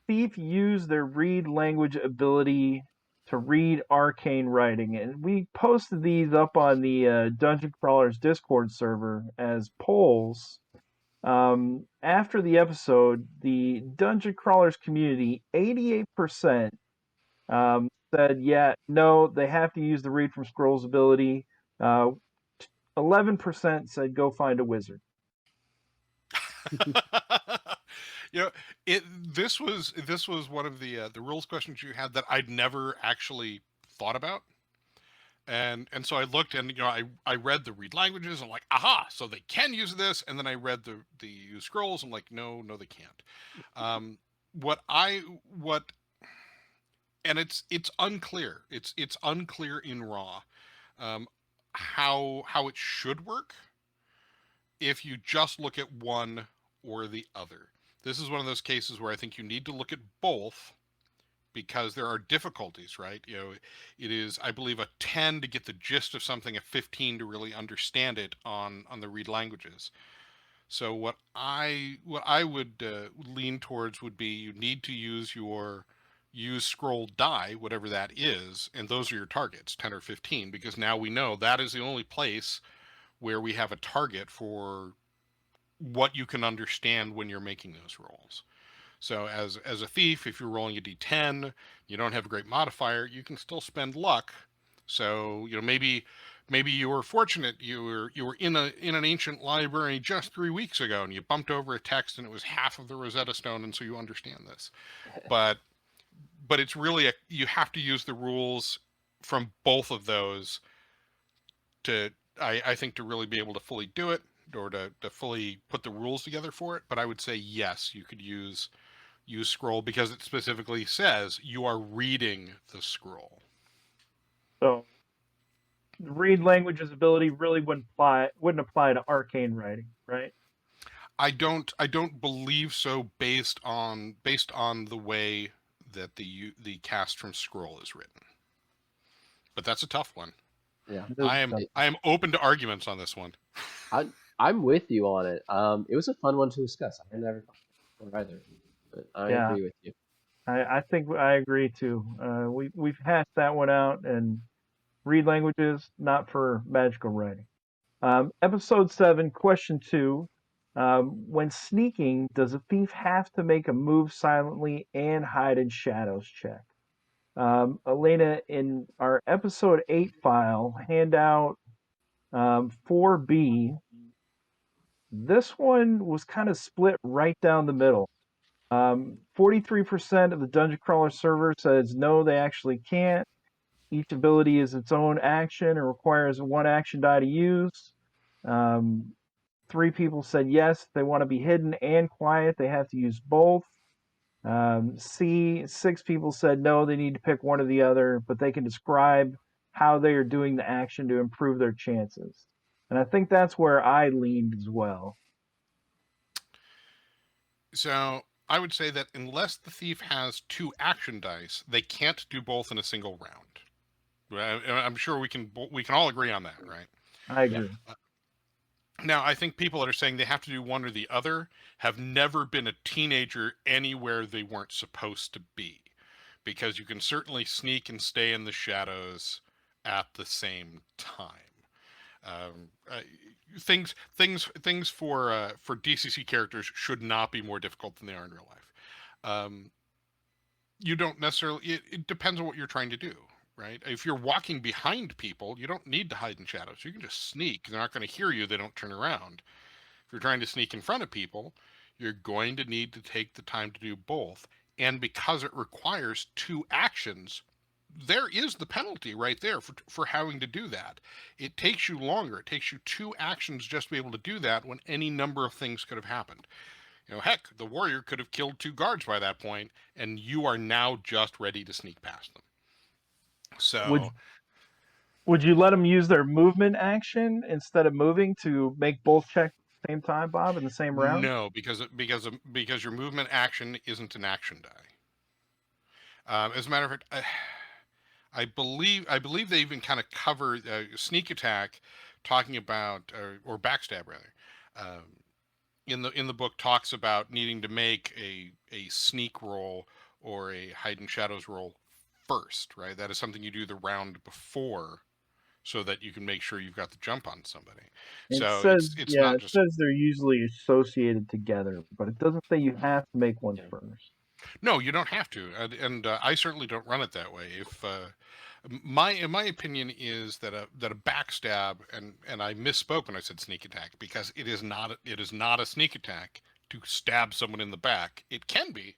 thief use their read language ability to read arcane writing? And we posted these up on the Dungeon Crawlers Discord server as polls. After the episode, the Dungeon Crawlers community, 88% said, yeah, no, they have to use the Read from Scrolls ability. 11% said, go find a wizard. This was one of the rules questions you had that I'd never actually thought about. And so I looked, and I read the read languages. I'm like, aha! So they can use this. And then I read the scrolls. I'm like, no, they can't. And it's unclear. It's unclear in raw how it should work if you just look at one or the other. This is one of those cases where I think you need to look at both because there are difficulties, right? It is, I believe, a 10 to get the gist of something, a 15 to really understand it on the read languages. So what I would lean towards would be you need to use scroll die, whatever that is, and those are your targets, 10 or 15, because now we know that is the only place where we have a target for what you can understand when you're making those rolls. So as a thief, if you're rolling a d10, you don't have a great modifier, you can still spend luck. So maybe you were fortunate, you were in an ancient library just 3 weeks ago, and you bumped over a text and it was half of the Rosetta Stone, and so you understand this. But it's really you have to use the rules from both of those to I think to really be able to fully do it, or to fully put the rules together for it. But I would say yes, you could use scroll because it specifically says you are reading the scroll. So read languages ability really wouldn't apply to arcane writing, right? I don't believe so, based on the way that the cast from scroll is written. But that's a tough one. Yeah, I am open to arguments on this one. I'm with you on it. It was a fun one to discuss. I never thought of it either, but I agree with you. I think I agree too. We've hashed that one out, and read languages not for magical writing. Episode 7, question 2. When sneaking, does a thief have to make a move silently and hide in shadows check? Elena, in our episode 8 file, handout 4B, this one was kind of split right down the middle. 43% of the Dungeon Crawler server says no, they actually can't. Each ability is its own action and requires one action die to use. 3 people said yes, they want to be hidden and quiet, they have to use both. 6 people said no, they need to pick one or the other, but they can describe how they are doing the action to improve their chances. And I think that's where I leaned as well. So I would say that unless the thief has 2 action dice, they can't do both in a single round. I'm sure we can all agree on that, right? I agree. Now, I think people that are saying they have to do one or the other have never been a teenager anywhere they weren't supposed to be, because you can certainly sneak and stay in the shadows at the same time. Things for DCC characters should not be more difficult than they are in real life. You don't necessarily. It depends on what you're trying to do, right? If you're walking behind people, you don't need to hide in shadows. You can just sneak. They're not going to hear you. They don't turn around. If you're trying to sneak in front of people, you're going to need to take the time to do both. And because it requires 2 actions, there is the penalty right there for having to do that. It takes you longer. It takes you 2 actions just to be able to do that, when any number of things could have happened. Heck, the warrior could have killed 2 guards by that point, and you are now just ready to sneak past them. So would you let them use their movement action instead of moving to make both checks at the same time, Bob, in the same round? No, because your movement action isn't an action die. As a matter of fact, I believe they even kind of cover sneak attack, talking about or backstab rather. In the book talks about needing to make a sneak roll or a hide in shadows roll first, right? That is something you do the round before, so that you can make sure you've got the jump on somebody. It So says, it's not just. It says they're usually associated together, but it doesn't say you have to make one first. No, you don't have to, and I certainly don't run it that way. If my opinion is that a backstab, and I misspoke when I said sneak attack, because it is not a sneak attack to stab someone in the back. It can be,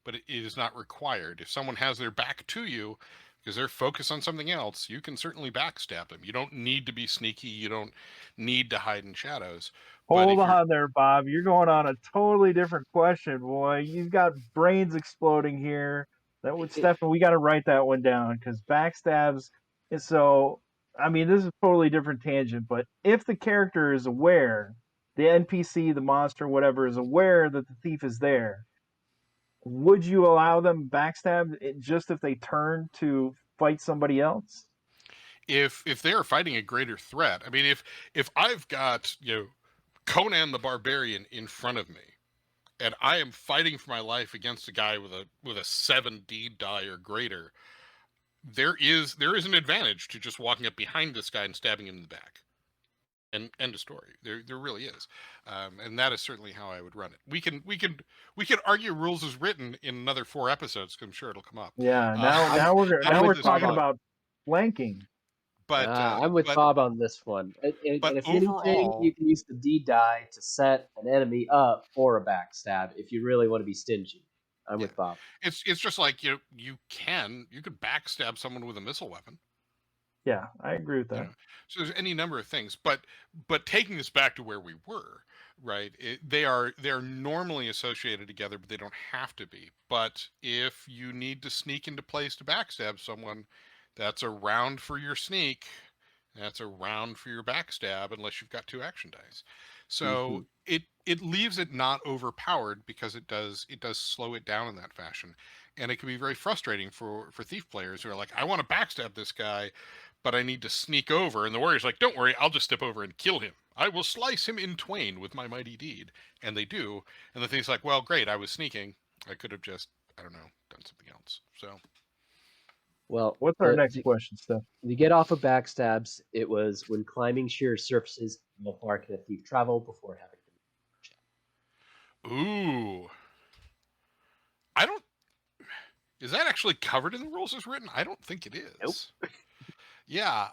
but it is not required. If someone has their back to you because they're focused on something else, you can certainly backstab them. You don't need to be sneaky. You don't need to hide in shadows. Hold on there, Bob. You're going on a totally different question, boy. You've got brains exploding here. Stefan, we got to write that one down, because backstabs is so. I mean, this is a totally different tangent, but if the character is aware the NPC, the monster, whatever, is aware that the thief is there, would you allow them backstab just if they turn to fight somebody else? If they are fighting a greater threat, I mean, if I've got Conan the Barbarian in front of me, and I am fighting for my life against a guy with a 7 deed die or greater, there is an advantage to just walking up behind this guy and stabbing him in the back. And end of story. There really is, and that is certainly how I would run it. We can argue rules as written in another 4 episodes, because I'm sure it'll come up. Yeah. Now we're talking about flanking. But I'm with Bob on this one. And if anything, you can use the D die to set an enemy up for a backstab if you really want to be stingy. I'm with Bob. It's just like you could backstab someone with a missile weapon. Yeah, I agree with that. You know? So there's any number of things, but taking this back to where we were, right? They are normally associated together, but they don't have to be. But if you need to sneak into place to backstab someone, that's a round for your sneak. That's a round for your backstab, unless you've got 2 action dice. So it leaves it not overpowered, because it does slow it down in that fashion, and it can be very frustrating for thief players who are like, I want to backstab this guy, but I need to sneak over, and the warrior's like, don't worry, I'll just step over and kill him. I will slice him in twain with my mighty deed. And they do, and the thief's like, well, great, I was sneaking. I could have just, I don't know, done something else. So. Well, what's our next question, Steph? To get off of backstabs, it was when climbing sheer surfaces, how far can a thief travel before having to. Ooh. I don't. Is that actually covered in the rules as written? I don't think it is. Nope. Yeah.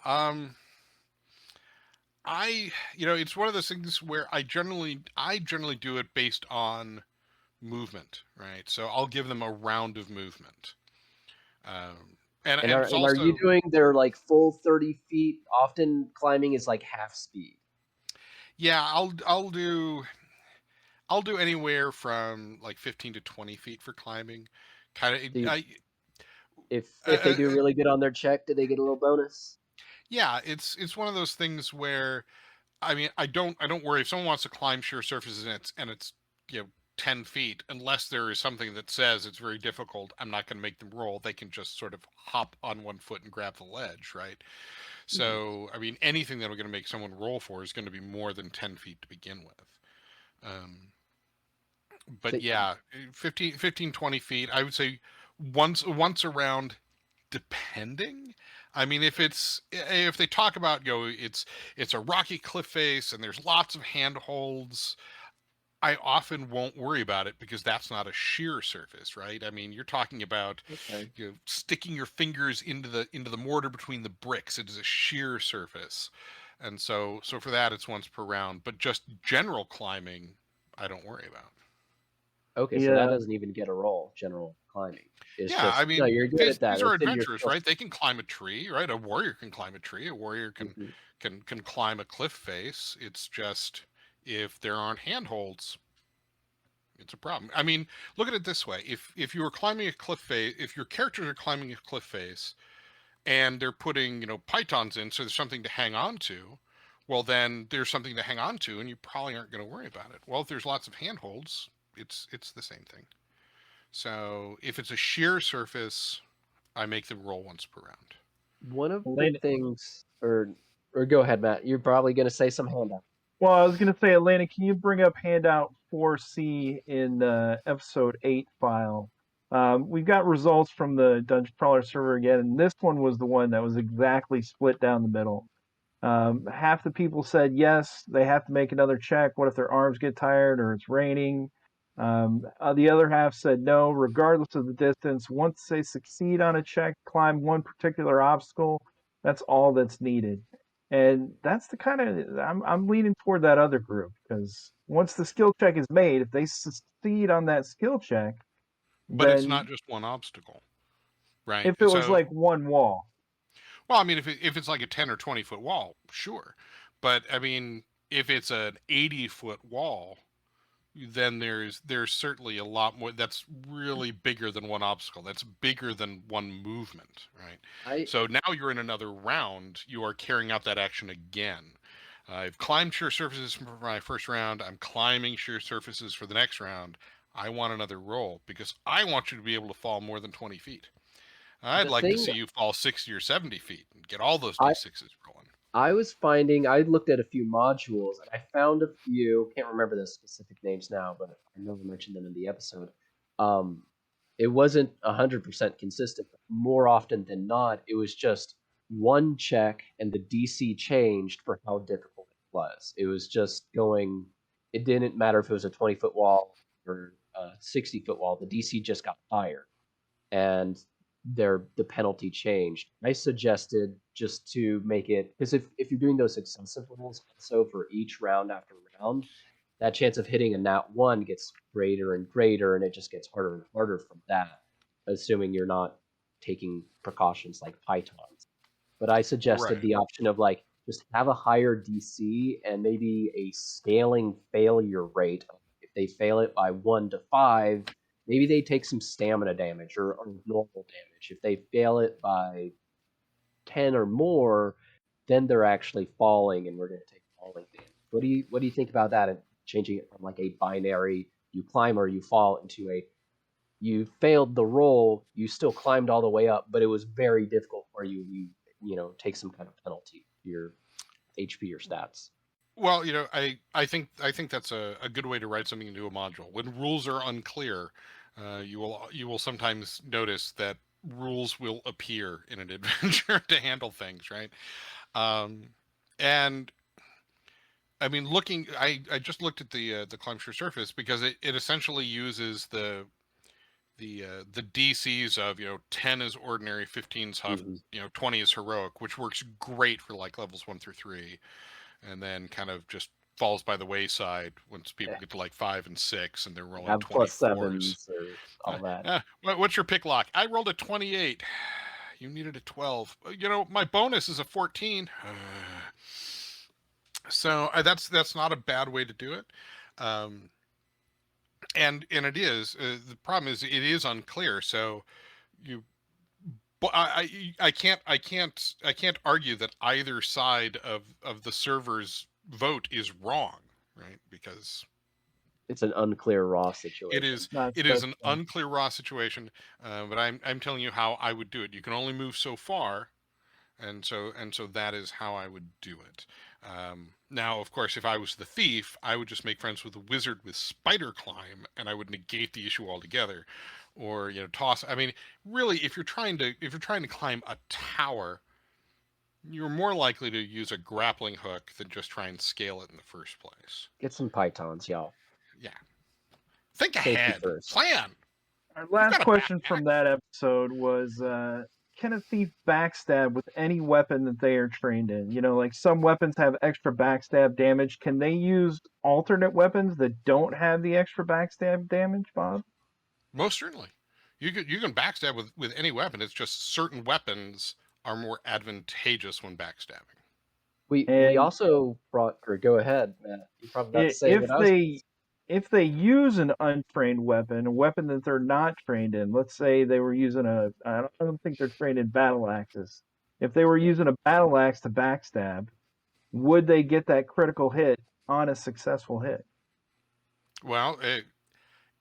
It's one of those things where I generally do it based on movement, right? So I'll give them a round of movement. And are you doing their like full 30 feet? Often climbing is like half speed. Yeah, I'll do anywhere from like 15 to 20 feet for climbing. Kind of. If they do really good on their check, do they get a little bonus? Yeah, it's one of those things where, I mean, I don't worry if someone wants to climb sheer surfaces and it's 10 feet, unless there is something that says it's very difficult. I'm not going to make them roll. They can just sort of hop on one foot and grab the ledge, right? So, I mean, anything that we're going to make someone roll for is going to be more than 10 feet to begin with. But yeah, 15, 20 feet, I would say once around, depending. I mean, if they talk about, it's a rocky cliff face and there's lots of handholds, I often won't worry about it, because that's not a sheer surface, right? I mean, you're talking about sticking your fingers into the mortar between the bricks. It is a sheer surface, and so for that it's once per round. But just general climbing, I don't worry about. Okay, so that doesn't even get a roll. General climbing. I mean, you're good at that. These are adventurers, right? They can climb a tree, right? A warrior can climb a tree. A warrior can climb a cliff face. It's just, if there aren't handholds, it's a problem. I mean, look at it this way: if you were climbing a cliff face, if your characters are climbing a cliff face, and they're putting pythons in, so there's something to hang on to, well, then there's something to hang on to, and you probably aren't going to worry about it. Well, if there's lots of handholds, it's the same thing. So if it's a sheer surface, I make them roll once per round. One of the things, or go ahead, Matt. You're probably going to say some handout. Well, I was going to say, Elena, can you bring up handout 4C in the episode 8 file? We've got results from the Dungeon Crawler server again, and this one was the one that was exactly split down the middle. Half the people said yes, they have to make another check. What if their arms get tired or it's raining? The other half said no, regardless of the distance. Once they succeed on a check, climb one particular obstacle, that's all that's needed. And that's the kind of, I'm leaning toward that other group, because once the skill check is made, if they succeed on that skill check, but it's not just one obstacle, right? If it was like one wall. Well, I mean, if it's like a 10 or 20 foot wall, sure. But I mean, if it's an 80-foot wall, then there's certainly a lot more. That's really bigger than one obstacle. That's bigger than one movement, right? So now you're in another round. You are carrying out that action again. I've climbed sure surfaces for my first round. I'm climbing sure surfaces for the next round. I want another roll because I want you to be able to fall more than 20 feet. I'd The like to thing see you fall 60 or 70 feet and get all those I d6s rolling. I was finding, I looked at a few modules and I found a few, can't remember the specific names now, but I know I mentioned them in the episode. Um, it wasn't 100% consistent, but more often than not, it was just one check and the DC changed for how difficult it was. It was just going, it didn't matter if it was a 20-foot wall or a 60-foot wall, the DC just got higher. And the penalty changed. I suggested just to make it, because if you're doing those successive rolls also for each round after round, that chance of hitting a nat 1 gets greater and greater, and it just gets harder and harder from that, assuming you're not taking precautions like pythons. But I suggested Right. the option of like just have a higher DC and maybe a scaling failure rate. If they fail it by 1 to 5, maybe they take some stamina damage or normal damage. If they fail it by 10 or more, then they're actually falling and we're going to take falling damage. What do you think about that and changing it from like a binary you climb or you fall into a you failed the roll, you still climbed all the way up, but it was very difficult for you. You know, take some kind of penalty to your HP or stats. Well, I think that's a good way to write something into a module. When rules are unclear, you will sometimes notice that rules will appear in an adventure to handle things, right? Um, and I mean, I just looked at the climb sure surface because it essentially uses the DCs of 10 is ordinary, 15 is huff, Mm-hmm. 20 is heroic, which works great for like levels 1 through 3, and then kind of just falls by the wayside once people get to like 5 and 6 and they're rolling Have plus 24s. sevens or all that. What's your pick lock? I rolled a 28. You needed a 12. My bonus is a 14. So that's not a bad way to do it. Um, and it is the problem is it is unclear. So you but I can't argue that either side of the server's vote is wrong, right? Because It's an unclear raw it situation. is Not it is an specified. unclear raw situation. But I'm telling you how I would do it. You can only move so far, and so that is how I would do it. Now, of course, if I was the thief, I would just make friends with a wizard with spider climb, and I would negate the issue altogether, or toss. I mean, really, if you're trying to climb a tower, you're more likely to use a grappling hook than just try and scale it in the first place. Get some pythons, y'all. Yeah, think Safety ahead, first. plan. Our You've last got a question backpack. from that episode was can a thief backstab with any weapon that they are trained in? Like some weapons have extra backstab damage. Can they use alternate weapons that don't have the extra backstab damage, Bob? Most certainly, you can backstab with any weapon. It's just certain weapons are more advantageous when backstabbing. We And also brought or go ahead, Matt. You're probably about to say if what I was. they use an untrained weapon, a weapon that they're not trained in, let's say they were using I don't think they're trained in battle axes. If they were using a battle axe to backstab, would they get that critical hit on a successful hit? Well,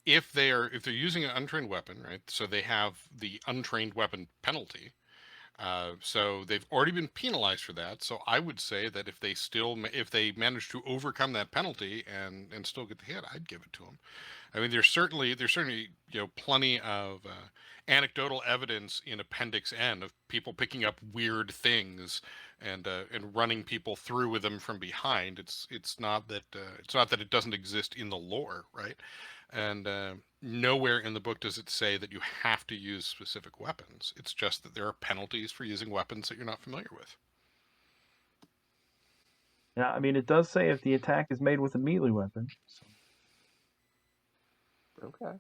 if they're using an untrained weapon, right? So they have the untrained weapon penalty. So they've already been penalized for that. So I would say that if they manage to overcome that penalty and still get the hit, I'd give it to them. I mean, there's certainly plenty of anecdotal evidence in Appendix N of people picking up weird things and running people through with them from behind. It's not that it doesn't exist in the lore, right? And nowhere in the book does it say that you have to use specific weapons. It's just that there are penalties for using weapons that you're not familiar with. Yeah, I mean, it does say if the attack is made with a melee weapon, so Okay.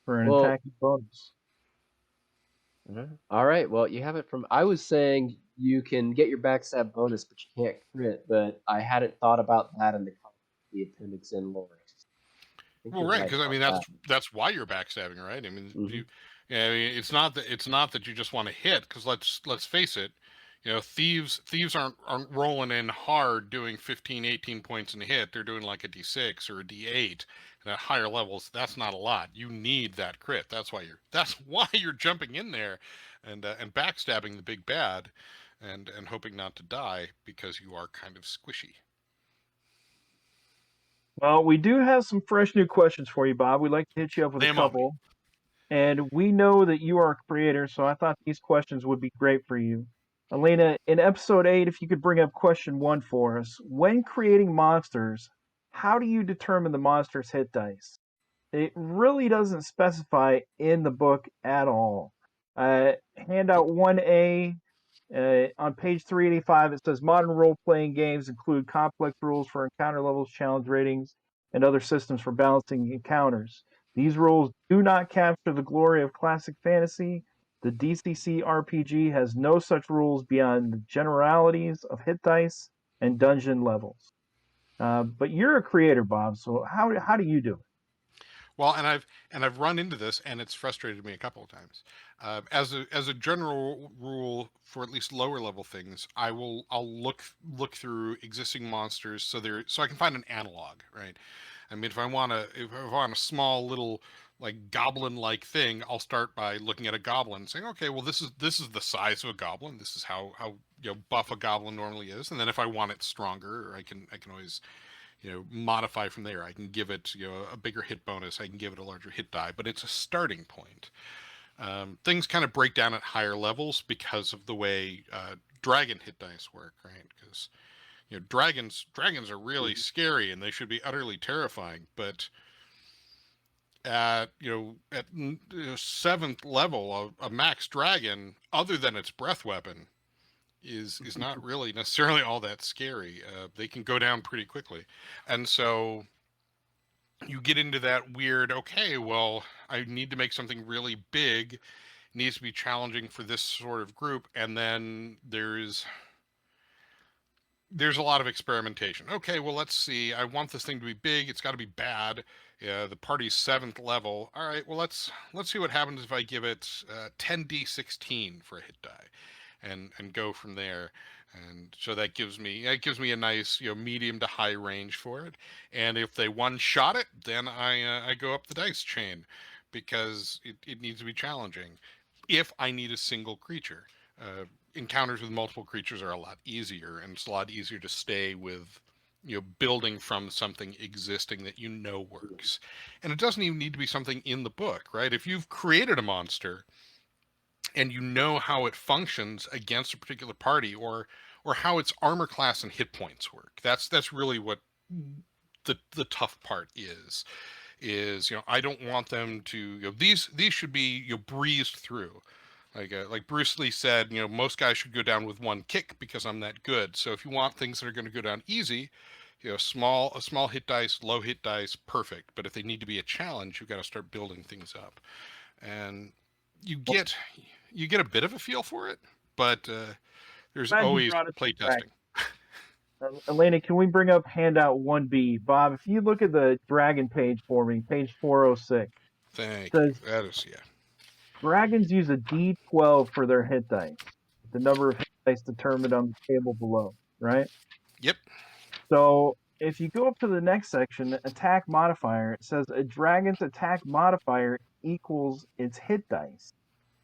for an Well, attacking bonus. all right. Well, you have it from. I was saying you can get your backstab bonus, but you can't crit. But I hadn't thought about that in the appendix in lore. I think Well, you're right, right because I about mean that. that's why you're backstabbing, right? I mean, Hmm. I mean, it's not that you just want to hit, because let's face it, You know, thieves aren't rolling in hard doing 15, 18 points in a hit. They're doing like a D6 or a D8. And at higher levels, that's not a lot. You need that crit. That's why you're jumping in there and backstabbing the big bad and hoping not to die because you are kind of squishy. Well, we do have some fresh new questions for you, Bob. We'd like to hit you up with Lay a 'em on me. couple. And we know that you are a creator, so I thought these questions would be great for you. Elena, in episode 8, if you could bring up question 1 for us. When creating monsters, how do you determine the monster's hit dice? It really doesn't specify in the book at all. Handout 1A, on page 385, it says modern role playing games include complex rules for encounter levels, challenge ratings, and other systems for balancing encounters. These rules do not capture the glory of classic fantasy. The DCC RPG has no such rules beyond the generalities of hit dice and dungeon levels. But you're a creator, Bob, so how do you do it? Well, and I've run into this, and it's frustrated me a couple of times. As a general rule for at least lower level things, I'll look through existing monsters so I can find an analog, right? I mean, if I want a small little like goblin like thing, I'll start by looking at a goblin, saying, okay, well this is the size of a goblin. This is how buff a goblin normally is, and then if I want it stronger, I can always modify from there. I can give it a bigger hit bonus. I can give it a larger hit die, but it's a starting point. Things kind of break down at higher levels because of the way dragon hit dice work, right? Because dragons are really scary and they should be utterly terrifying, but at seventh level, a max dragon, other than its breath weapon, is not really necessarily all that scary. They can go down pretty quickly, and so you get into that weird. Okay, well, I need to make something really big. It needs to be challenging for this sort of group, and then there's a lot of experimentation. Okay, well, let's see. I want this thing to be big. It's got to be bad. Yeah, the party's 7th level. All right, well, let's see what happens if I give it 10d16 for a hit die, and go from there. And so that gives me a nice medium to high range for it. And if they one shot it, then I go up the dice chain because it needs to be challenging. If I need a single creature. Encounters with multiple creatures are a lot easier, and it's a lot easier to stay with building from something existing that works. And it doesn't even need to be something in the book, right? If you've created a monster and you know how it functions against a particular party, or how its armor class and hit points work, that's really what the tough part is I don't want them to these should be breezed through. Like Bruce Lee said, most guys should go down with one kick because I'm that good. So if you want things that are going to go down easy, a small hit dice, low hit dice, perfect. But if they need to be a challenge, you've got to start building things up, and you get a bit of a feel for it. But there's Glad you always brought it play back. testing. Elena, can we bring up handout 1B? Bob, if you look at the dragon page for me, page 406, Thank says you. That is dragons use a D12 for their hit dice. The number of hit dice determined on the table below, right? Yep. So if you go up to the next section, attack modifier, it says a dragon's attack modifier equals its hit dice.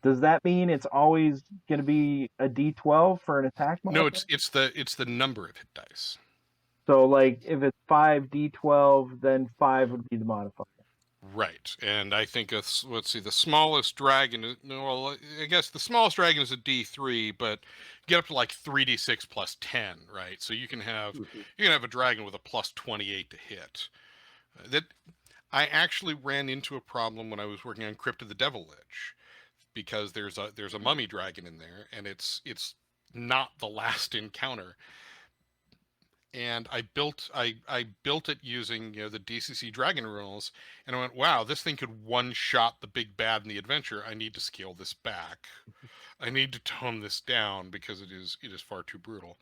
Does that mean it's always going to be a D12 for an attack modifier? No, it's the number of hit dice. So like if it's 5d12, then 5 would be the modifier. Right, and I think let's see, the smallest dragon is, well, I guess the smallest dragon is a D3, but get up to like 3d6 plus 10, right? So you can have a dragon with a plus 28 to hit. That I actually ran into a problem when I was working on Crypt of the Devil Lich, because there's a mummy dragon in there, and it's not the last encounter. And I built it using the DCC Dragon rules, and I went, wow, this thing could one shot the big bad in the adventure. I need to scale this back. I need to tone this down because it is far too brutal.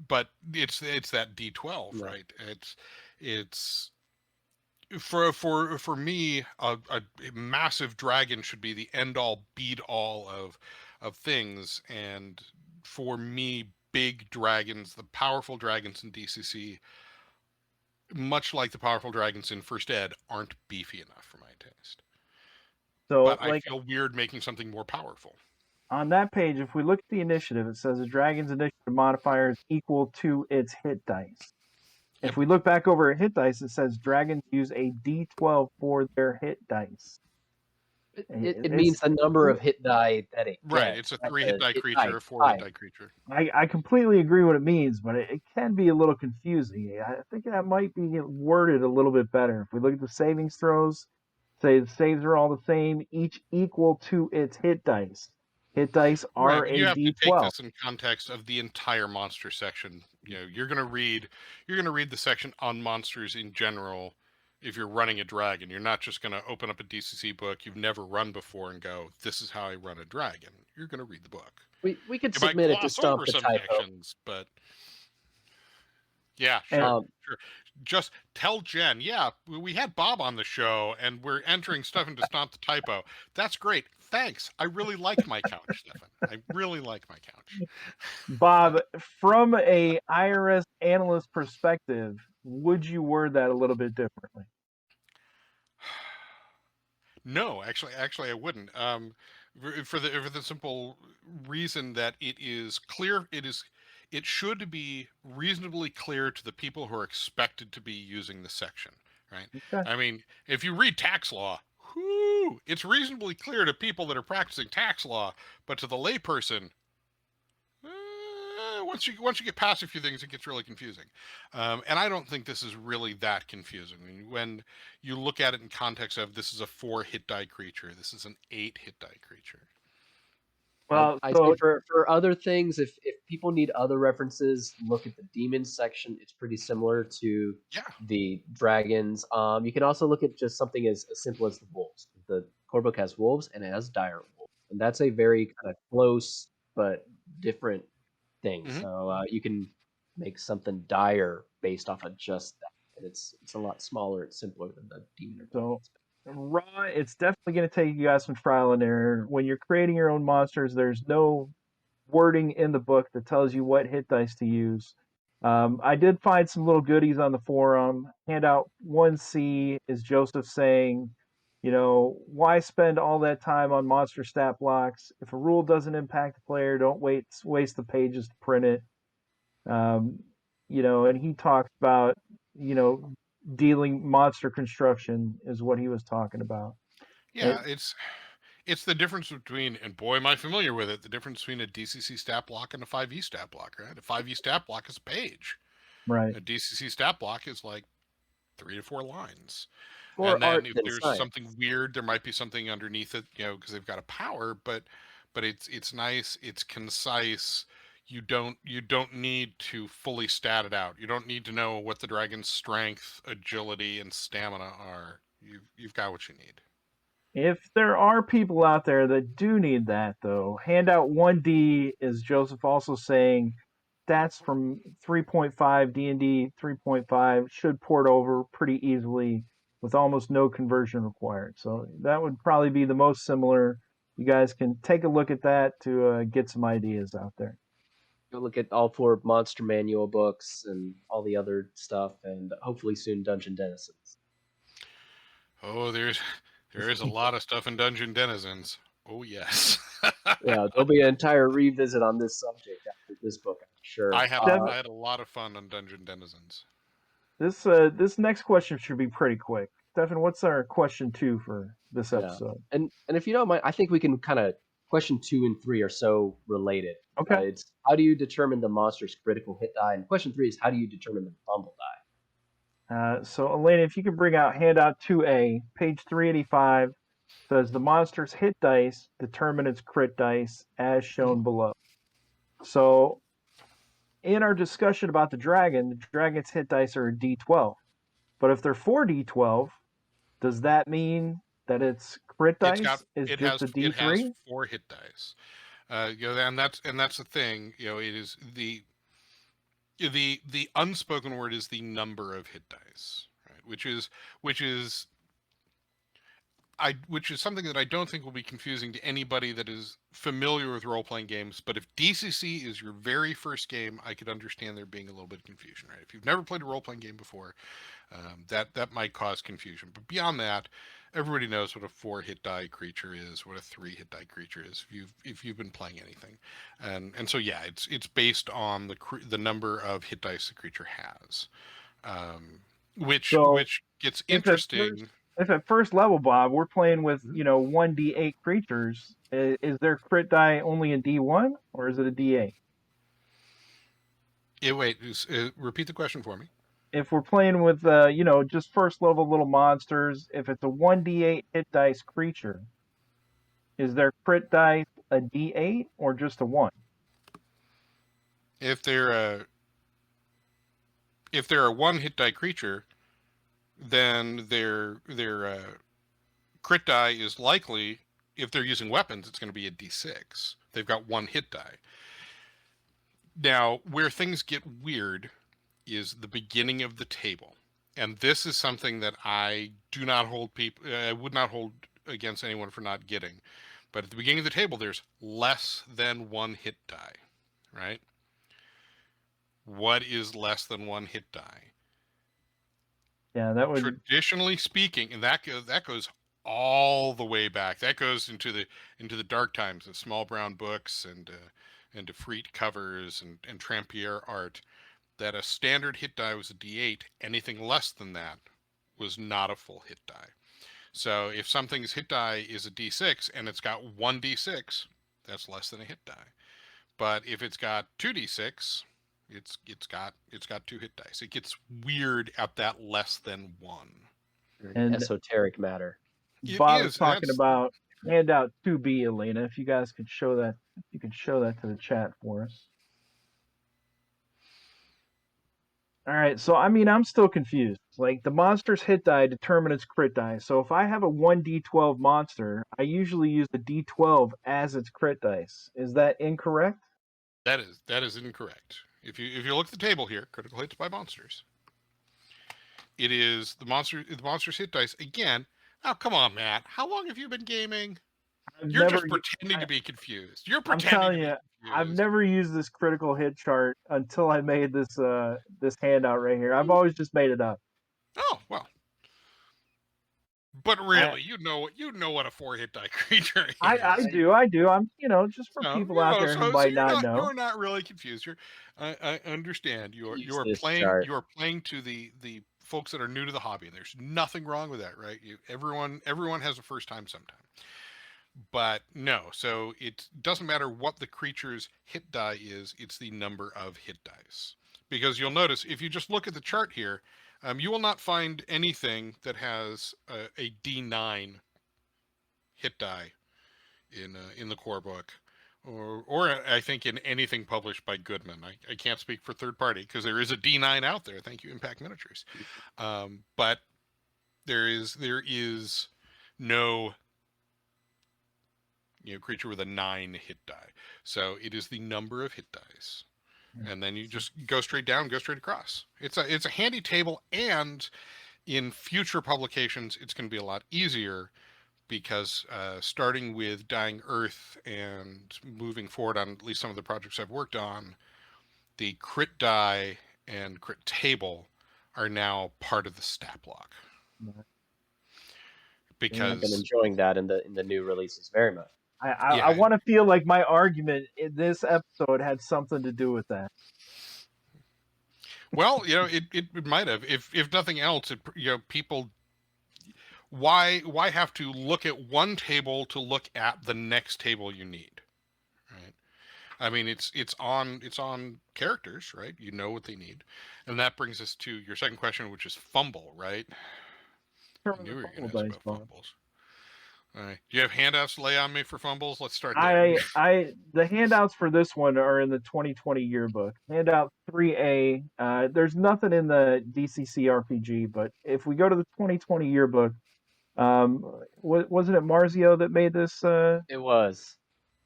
But it's that D12, right? It's for me, a massive dragon should be the end all beat all of of things. And for me, big dragons, the powerful dragons in DCC, much like the powerful dragons in First Ed, aren't beefy enough for my taste. So, But I feel weird making something more powerful. on that page, if we look at the initiative, it says a dragon's initiative modifier is equal to its hit dice. Yep. If we look back over at hit dice, it says dragons use a D12 for their hit dice. It means the number of hit die that it Right, gets. it's a not 3 hit the die hit creature, a 4 hit type. die creature. I completely agree what it means, but it can be a little confusing. I think that might be worded a little bit better. If we look at the savings throws, say the saves are all the same, each equal to its hit dice. Hit dice Right, are but a you have to take D12. this in context of the entire monster section. You know, you're gonna read the section on monsters in general. If you're running a dragon, you're not just gonna open up a DCC book you've never run before and go, "This is how I run a dragon." You're gonna read the book. We could You might submit it to gloss stomp over the some typo. sections, but yeah, And- sure, sure. Just tell Jen, yeah, we had Bob on the show, and we're entering stuff into Stomp the Typo. That's great. Thanks. I really like my couch, Stefan. I really like my couch. Bob, from a IRS analyst perspective, would you word that a little bit differently? No, actually, I wouldn't. For the simple reason that it is clear, it should be reasonably clear to the people who are expected to be using the section, right? Okay. I mean, if you read tax law, whoo, it's reasonably clear to people that are practicing tax law, but to the layperson, once you get past a few things, it gets really confusing. And I don't think this is really that confusing. I mean, when you look at it in context of this is a 4 hit die creature, this is an 8 hit die creature. Well, I so say for other things, if people need other references, look at the demons section. It's pretty similar to Yeah. the dragons. You can also look at just something as simple as the wolves. The core book has wolves and it has dire wolves, and that's a very kind of close but different thing. Mhm. So you can make something dire based off of just that, and it's a lot smaller. It's simpler than the demon or So dragons. raw, it's definitely going to take you guys some trial and error. When you're creating your own monsters, there's no wording in the book that tells you what hit dice to use. I did find some little goodies on the forum. Handout 1C is Joseph saying, why spend all that time on monster stat blocks? If a rule doesn't impact the player, don't waste the pages to print it. And he talked about, dealing monster construction is what he was talking about. Yeah, it's the difference between, and boy, am I familiar with it, the difference between a DCC stat block and a 5e stat block, right? A 5e stat block is a page. Right. A DCC stat block is like 3 to 4 lines. More And then art if than there's science. something weird, there might be something underneath it, because they've got a power, but it's nice, it's concise. You don't need to fully stat it out. You don't need to know what the dragon's strength, agility, and stamina are. You've got what you need. If there are people out there that do need that, though, handout 1D is Joseph also saying stats from 3.5 D&D 3.5 should port over pretty easily with almost no conversion required. So that would probably be the most similar. You guys can take a look at that to get some ideas out there. Go look at all 4 monster manual books and all the other stuff, and hopefully soon Dungeon Denizens. Oh, there is a lot of stuff in Dungeon Denizens. Oh yes. Yeah, there'll be an entire revisit on this subject after this book, I'm sure. I had a lot of fun on Dungeon Denizens. This next question should be pretty quick. Stefan, what's our question 2 for this Yeah. episode? And if you don't mind, I think we can kind of question 2 and 3 are so related. Okay. It's how do you determine the monster's critical hit die, and question 3 is how do you determine the fumble die? So Elena, if you can bring out handout 2A, page 385, says the monster's hit dice determine its crit dice as shown below. So in our discussion about the dragon's hit dice are a D12. But if they're 4D12, does that mean that its crit dice is just a D3? It has 4 hit dice. And that's the thing. It is the unspoken word is the number of hit dice, right? Which is which is something that I don't think will be confusing to anybody that is familiar with role-playing games. But if DCC is your very first game, I could understand there being a little bit of confusion, right? If you've never played a role-playing game before, that might cause confusion. But beyond that, everybody knows what a 4-hit die creature is, what a 3-hit die creature is. If you've been playing anything, and so yeah, it's based on the number of hit dice the creature has, which So gets if at first, interesting. if at first level, Bob, we're playing with 1d8 creatures, is their crit die only a d1 or is it a d8? Wait, repeat the question for me. If we're playing with just first level little monsters, if it's a 1d8 hit dice creature, is their crit dice a d8 or just a 1? If they're a 1-hit die creature, then their crit die is likely, if they're using weapons, it's going to be a d6. They've got 1 hit die. Now, where things get weird is the beginning of the table. And this is something that I would not hold against anyone for not getting. But at the beginning of the table, there's less than 1 hit die, right? What is less than 1 hit die? Yeah, that would. Traditionally speaking, and that goes all the way back. That goes into the dark times of small brown books and Defreet covers and Trampier art. That a standard hit die was a D8. Anything less than that was not a full hit die. So if something's hit die is a D6 and it's got 1 D6, that's less than a hit die. But if it's got 2 D6, it's got 2 hit dice. It gets weird at that less than 1. And esoteric matter. Bob is talking about handout 2B, Elena. If you guys could show that, to the chat for us. All right, so I mean, I'm still confused. Like, the monster's hit die determine its crit die. So if I have a 1d12 monster, I usually use the d12 as its crit dice. Is that incorrect? That is incorrect. If you look at the table here, critical hits by monsters, it is the monster's hit dice again. Oh, come on, Matt. How long have you been gaming? You're just pretending to be confused. You're pretending. I'm telling you, I've never used this critical hit chart until I made this this handout right here. I've always just made it up. Oh, well. But really, you know what a 4-hit die creature is. I do. I'm just for people out there who might not know. You're not really confused. I understand. You're playing to the folks that are new to the hobby. There's nothing wrong with that, right? Everyone has a first time sometime. But no, so it doesn't matter what the creature's hit die is, it's the number of hit dice. Because you'll notice, if you just look at the chart here, you will not find anything that has a D9 hit die in the core book, or I think in anything published by Goodman. I can't speak for third party because there is a D9 out there. Thank you, Impact Miniatures. But there is no creature with a 9 hit die. So it is the number of hit dice. And then you just go straight down, go straight across. It's a handy table, and in future publications, it's going to be a lot easier because starting with Dying Earth and moving forward on at least some of the projects I've worked on, the crit die and crit table are now part of the stat block. Because I've been enjoying that in the new releases very much. I want to feel like my argument in this episode had something to do with that. Well, it might have. If nothing else, people. Why have to look at one table to look at the next table you need, right? I mean, it's on characters, right? You know what they need, and that brings us to your second question, which is fumble, right? I knew we were going to ask about fumbles. All right. Do you have handouts to lay on me for fumbles? Let's start there. The handouts for this one are in the 2020 yearbook. Handout 3A. There's nothing in the DCC RPG, but if we go to the 2020 yearbook, wasn't it Marzio that made this? It was.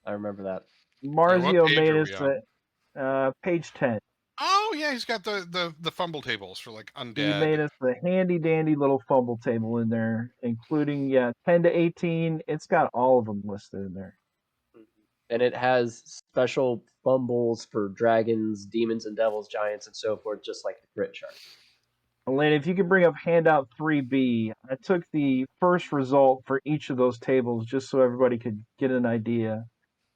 I remember that. Marzio made us page 10. Oh yeah, he's got the fumble tables for like He undead. made us the handy dandy little fumble table in there, including 10 to 18. It's got all of them listed in there. And it has special fumbles for dragons, demons, and devils, giants, and so forth, just like the crit chart. Elena, if you could bring up handout 3B, I took the first result for each of those tables just so everybody could get an idea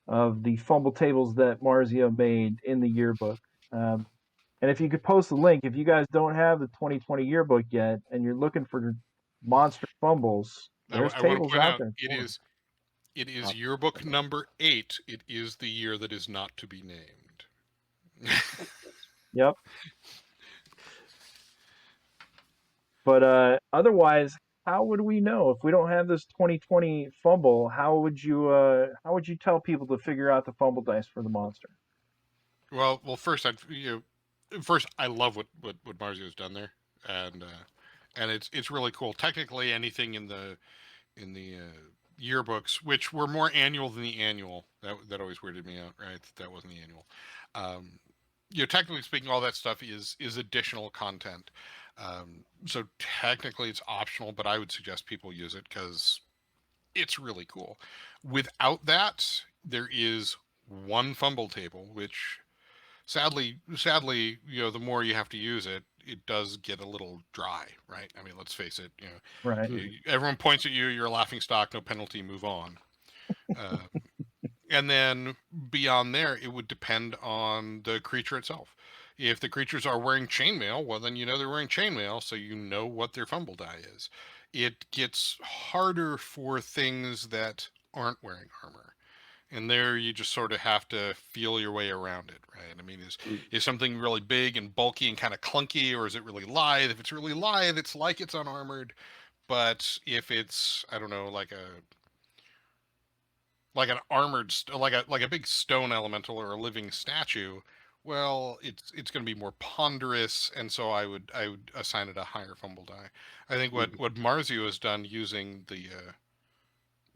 of the fumble tables that Marzio made in the yearbook. Um, and if you could post the link, if you guys don't have the 2020 yearbook yet and you're looking for monster fumbles, there's I want to tables point out out there. it is yearbook number 8. It is the year that is not to be named. Yep. But otherwise, how would we know if we don't have this 2020 fumble? How would you tell people to figure out the fumble dice for the monster? Well, first first I love what Marzio's done there, and it's really cool. Technically, anything in the yearbooks, which were more annual than the annual, that always weirded me out. Right, that wasn't the annual. Technically speaking, all that stuff is additional content. So technically, it's optional, but I would suggest people use it because it's really cool. Without that, there is one fumble table, which sadly, the more you have to use it, it does get a little dry, right? I mean, let's face it. Right. Everyone points at you. You're a laughing stock. No penalty. Move on. Uh, and then beyond there, it would depend on the creature itself. If the creatures are wearing chainmail, well, then they're wearing chainmail, so you know what their fumble die is. It gets harder for things that aren't wearing armor. And there you just sort of have to feel your way around it, right? I mean, is something really big and bulky and kind of clunky, or is it really lithe? If it's really lithe, it's like it's unarmored. But if it's, I don't know, like an armored, like a big stone elemental or a living statue, well, it's going to be more ponderous, and so I would assign it a higher fumble die. I think what Marzio has done using the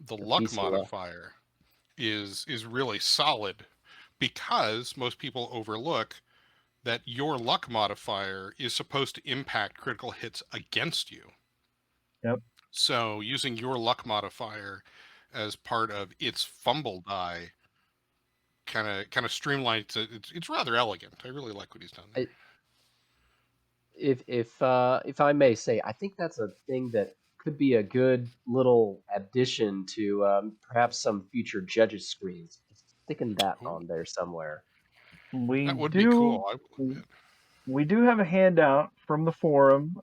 luck Piece of luck. modifier is really solid, because most people overlook that your luck modifier is supposed to impact critical hits against you. Yep. So using your luck modifier as part of its fumble die kind of streamlines it. It's rather elegant. I really like what he's done there. If I may say, I think that's a thing that could be a good little addition to perhaps some future judges screens. Just sticking that Ooh, on there somewhere. We that would be do cool. I will admit. we do have a handout from the forum,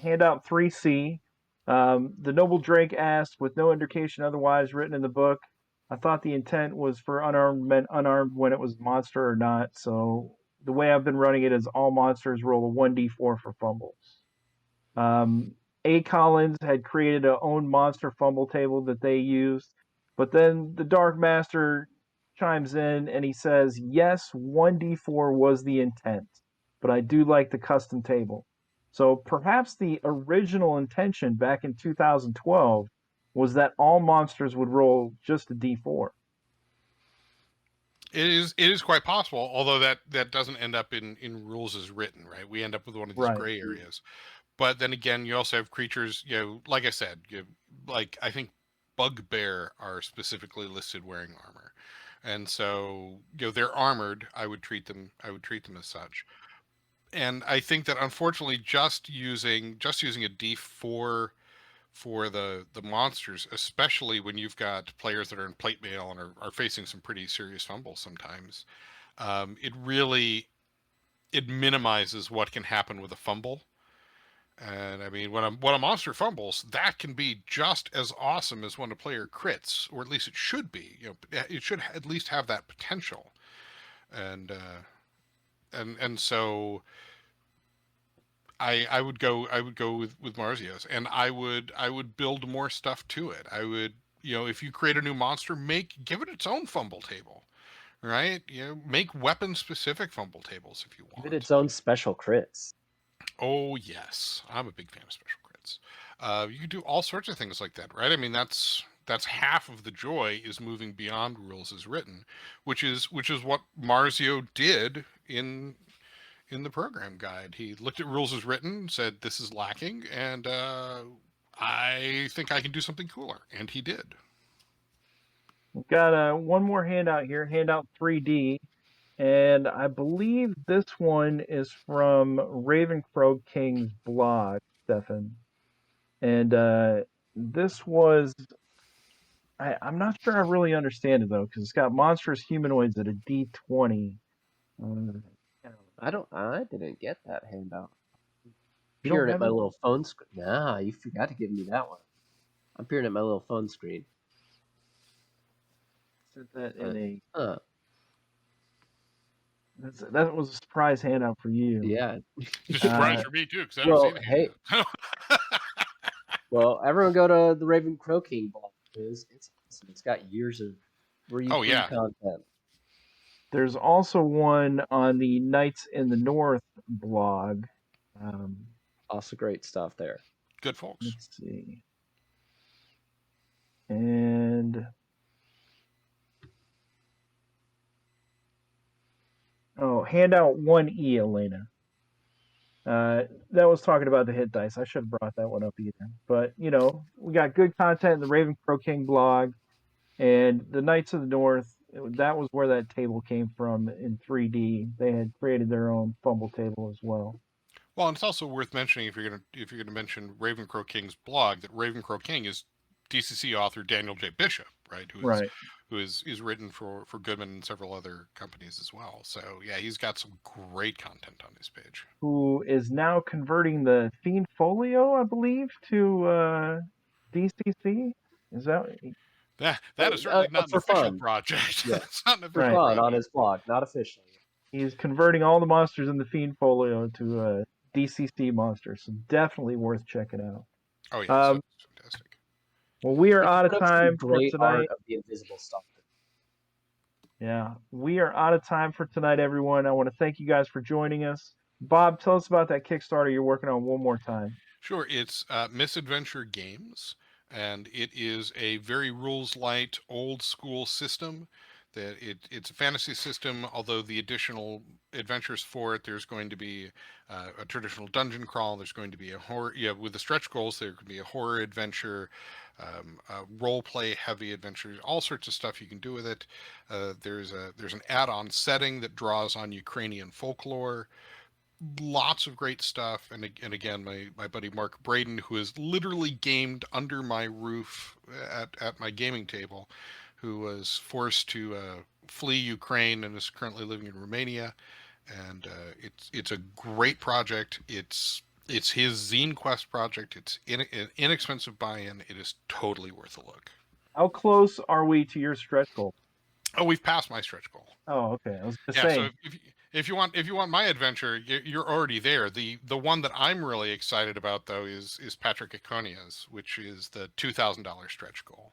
handout 3C. The Noble Drake asked, with no indication otherwise written in the book, I thought the intent was for unarmed meant unarmed when it was monster or not. So the way I've been running it is all monsters roll a 1d4 for fumbles. A. Collins had created a own monster fumble table that they used, but then the Dark Master chimes in and he says, yes, 1d4 was the intent, but I do like the custom table. So perhaps the original intention back in 2012 was that all monsters would roll just a d4. It is quite possible, although that doesn't end up in rules as written, right? We end up with one of these Right. gray areas. But then again, you also have creatures, like I said, like I think Bugbear are specifically listed wearing armor. And so, they're armored. I would treat them as such. And I think that unfortunately just using a D4 for the monsters, especially when you've got players that are in plate mail and are facing some pretty serious fumbles sometimes, it minimizes what can happen with a fumble. And I mean, when a monster fumbles, that can be just as awesome as when a player crits, or at least it should be. It should at least have that potential. And so I would go with Marzio's, and I would build more stuff to it. I would, if you create a new monster, give it its own fumble table, right? Make weapon specific fumble tables if you Give it want. its own special crits. Oh yes, I'm a big fan of special crits. You can do all sorts of things like that, right? I mean, that's half of the joy, is moving beyond rules as written, which is what Marzio did in in the program guide. He looked at rules as written, said this is lacking, and I think I can do something cooler, and he did. We've got one more handout here, handout 3D, and I believe this one is from Ravencrow King's blog, Stefan. And this was, I'm not sure I really understand it though, because it's got monstrous humanoids at a D20. I didn't get that handout. You don't Peering at have my it? little phone screen. Nah, you forgot to give me that one. I'm peering at my little phone screen. Said that in a. Huh. That was a surprise handout for you. Yeah. It's a surprise for me too, because I well, haven't seen it. hey. Well, everyone go to the Ravencrow King blog. It's awesome. It's got years of free content. There's also one on the Knights in the North blog. Also great stuff there. Good folks. Let's see. And handout 1E, Elena. That was talking about the hit dice. I should have brought that one up either. But, we got good content in the Ravencrow King blog. And the Knights of the North, that was where that table came from in 3D. They had created their own fumble table as well. Well, and it's also worth mentioning if you're gonna mention Ravencrow King's blog, that Ravencrow King is DCC author Daniel J. Bishop, right? Who is written for Goodman and several other companies as well. So yeah, he's got some great content on his page. Who is now converting the Fiend Folio, I believe, to DCC? Is that? That is certainly not an official fun. project. Yeah. It's not an official project. On his blog, not officially. He's converting all the monsters in the Fiend Folio to DCC monsters, so definitely worth checking out. Oh yeah, so fantastic. Well, we are out of time for tonight. Art of the invisible stuff. Yeah, we are out of time for tonight, everyone. I want to thank you guys for joining us. Bob, tell us about that Kickstarter you're working on one more time. Sure, it's Misadventure Games, and it is a very rules light, old school system. That it's a fantasy system, although the additional adventures for it, there's going to be a traditional dungeon crawl. There's going to be a horror. Yeah, with the stretch goals, there could be a horror adventure, a role play heavy adventure, all sorts of stuff you can do with it. There's an add-on setting that draws on Ukrainian folklore. Lots of great stuff, and again, my buddy Mark Braden, who has literally gamed under my roof at my gaming table, who was forced to flee Ukraine and is currently living in Romania, and it's a great project. It's his Zine Quest project. It's an inexpensive buy-in. It is totally worth a look. How close are we to your stretch goal? Oh, we've passed my stretch goal. Oh, okay. I was going to say. So if you want my adventure, you're already there. The one that I'm really excited about though is Patrick Iconia's, which is the $2,000 stretch goal.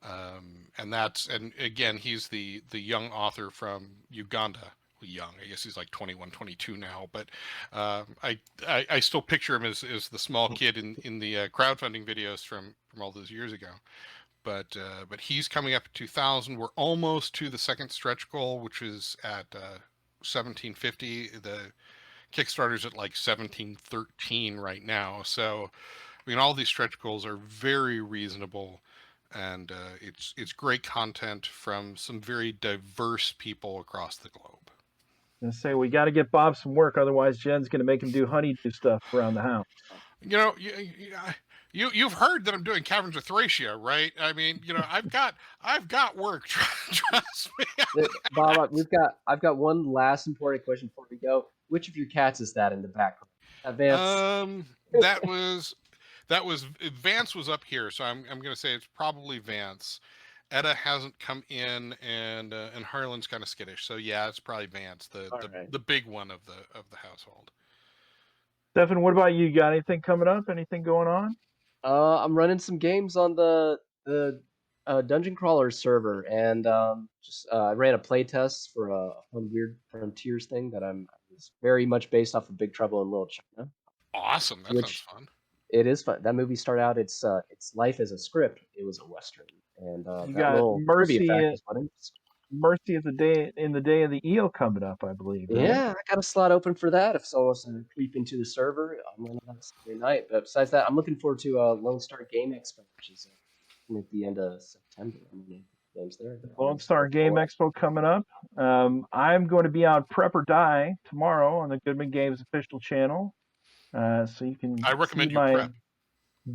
And again, he's the young author from Uganda. Young, I guess he's like 21, 22 now, but I still picture him as the small kid in the crowdfunding videos from all those years ago. But he's coming up at 2,000. We're almost to the second stretch goal, which is at 1,750. The Kickstarter's at like 1,713 right now. So, I mean, all these stretch goals are very reasonable, and it's great content from some very diverse people across the globe. I say we got to get Bob some work, otherwise Jen's going to make him do honeydew stuff around the house. You've heard that I'm doing Caverns of Thracia, right? I mean, I've got work. Trust me. Bob, I've got one last important question before we go. Which of your cats is that in the background? Vance. That was Vance was up here, so I'm going to say it's probably Vance. Etta hasn't come in, and Harlan's kind of skittish, so yeah, it's probably Vance, the big one of the household. Stefan, what about you? You got anything coming up? Anything going on? I'm running some games on the Dungeon Crawler server, and I ran a playtest for a fun Weird Frontiers thing that is very much based off of Big Trouble in Little China. Awesome, that sounds fun. It is fun. That movie started out its life as a script. It was a western, and you that got little Mercy. fact is what Mercy of the Day in the Day of the Eel coming up, I believe, right? Yeah, I got a slot open for that. If someone wants to creep into the server, I'm running on Saturday night. But besides that, I'm looking forward to Lone Star Game Expo, which is at the end of September. I'm gonna games there. Lone Star Game Expo coming up. I'm going to be on Prep or Die tomorrow on the Goodman Games official channel. So you can I see recommend you my prep.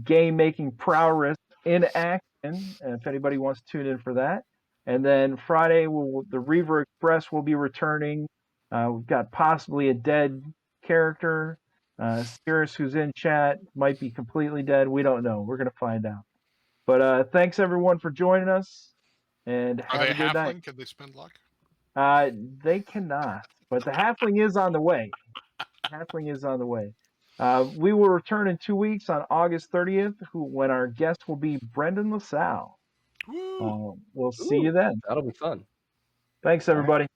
game making prowess in action. If anybody wants to tune in for that. And then Friday, the Reaver Express will be returning. We've got possibly a dead character. Cirrus, who's in chat, might be completely dead. We don't know. We're going to find out. But thanks everyone for joining us, and Are have they a good night. halfling? Can they spend luck? They cannot, but the halfling is on the way. Halfling is on the way. We will return in 2 weeks on August 30th, when our guest will be Brendan LaSalle. Woo! We'll see you then. That'll be fun. Thanks, everybody.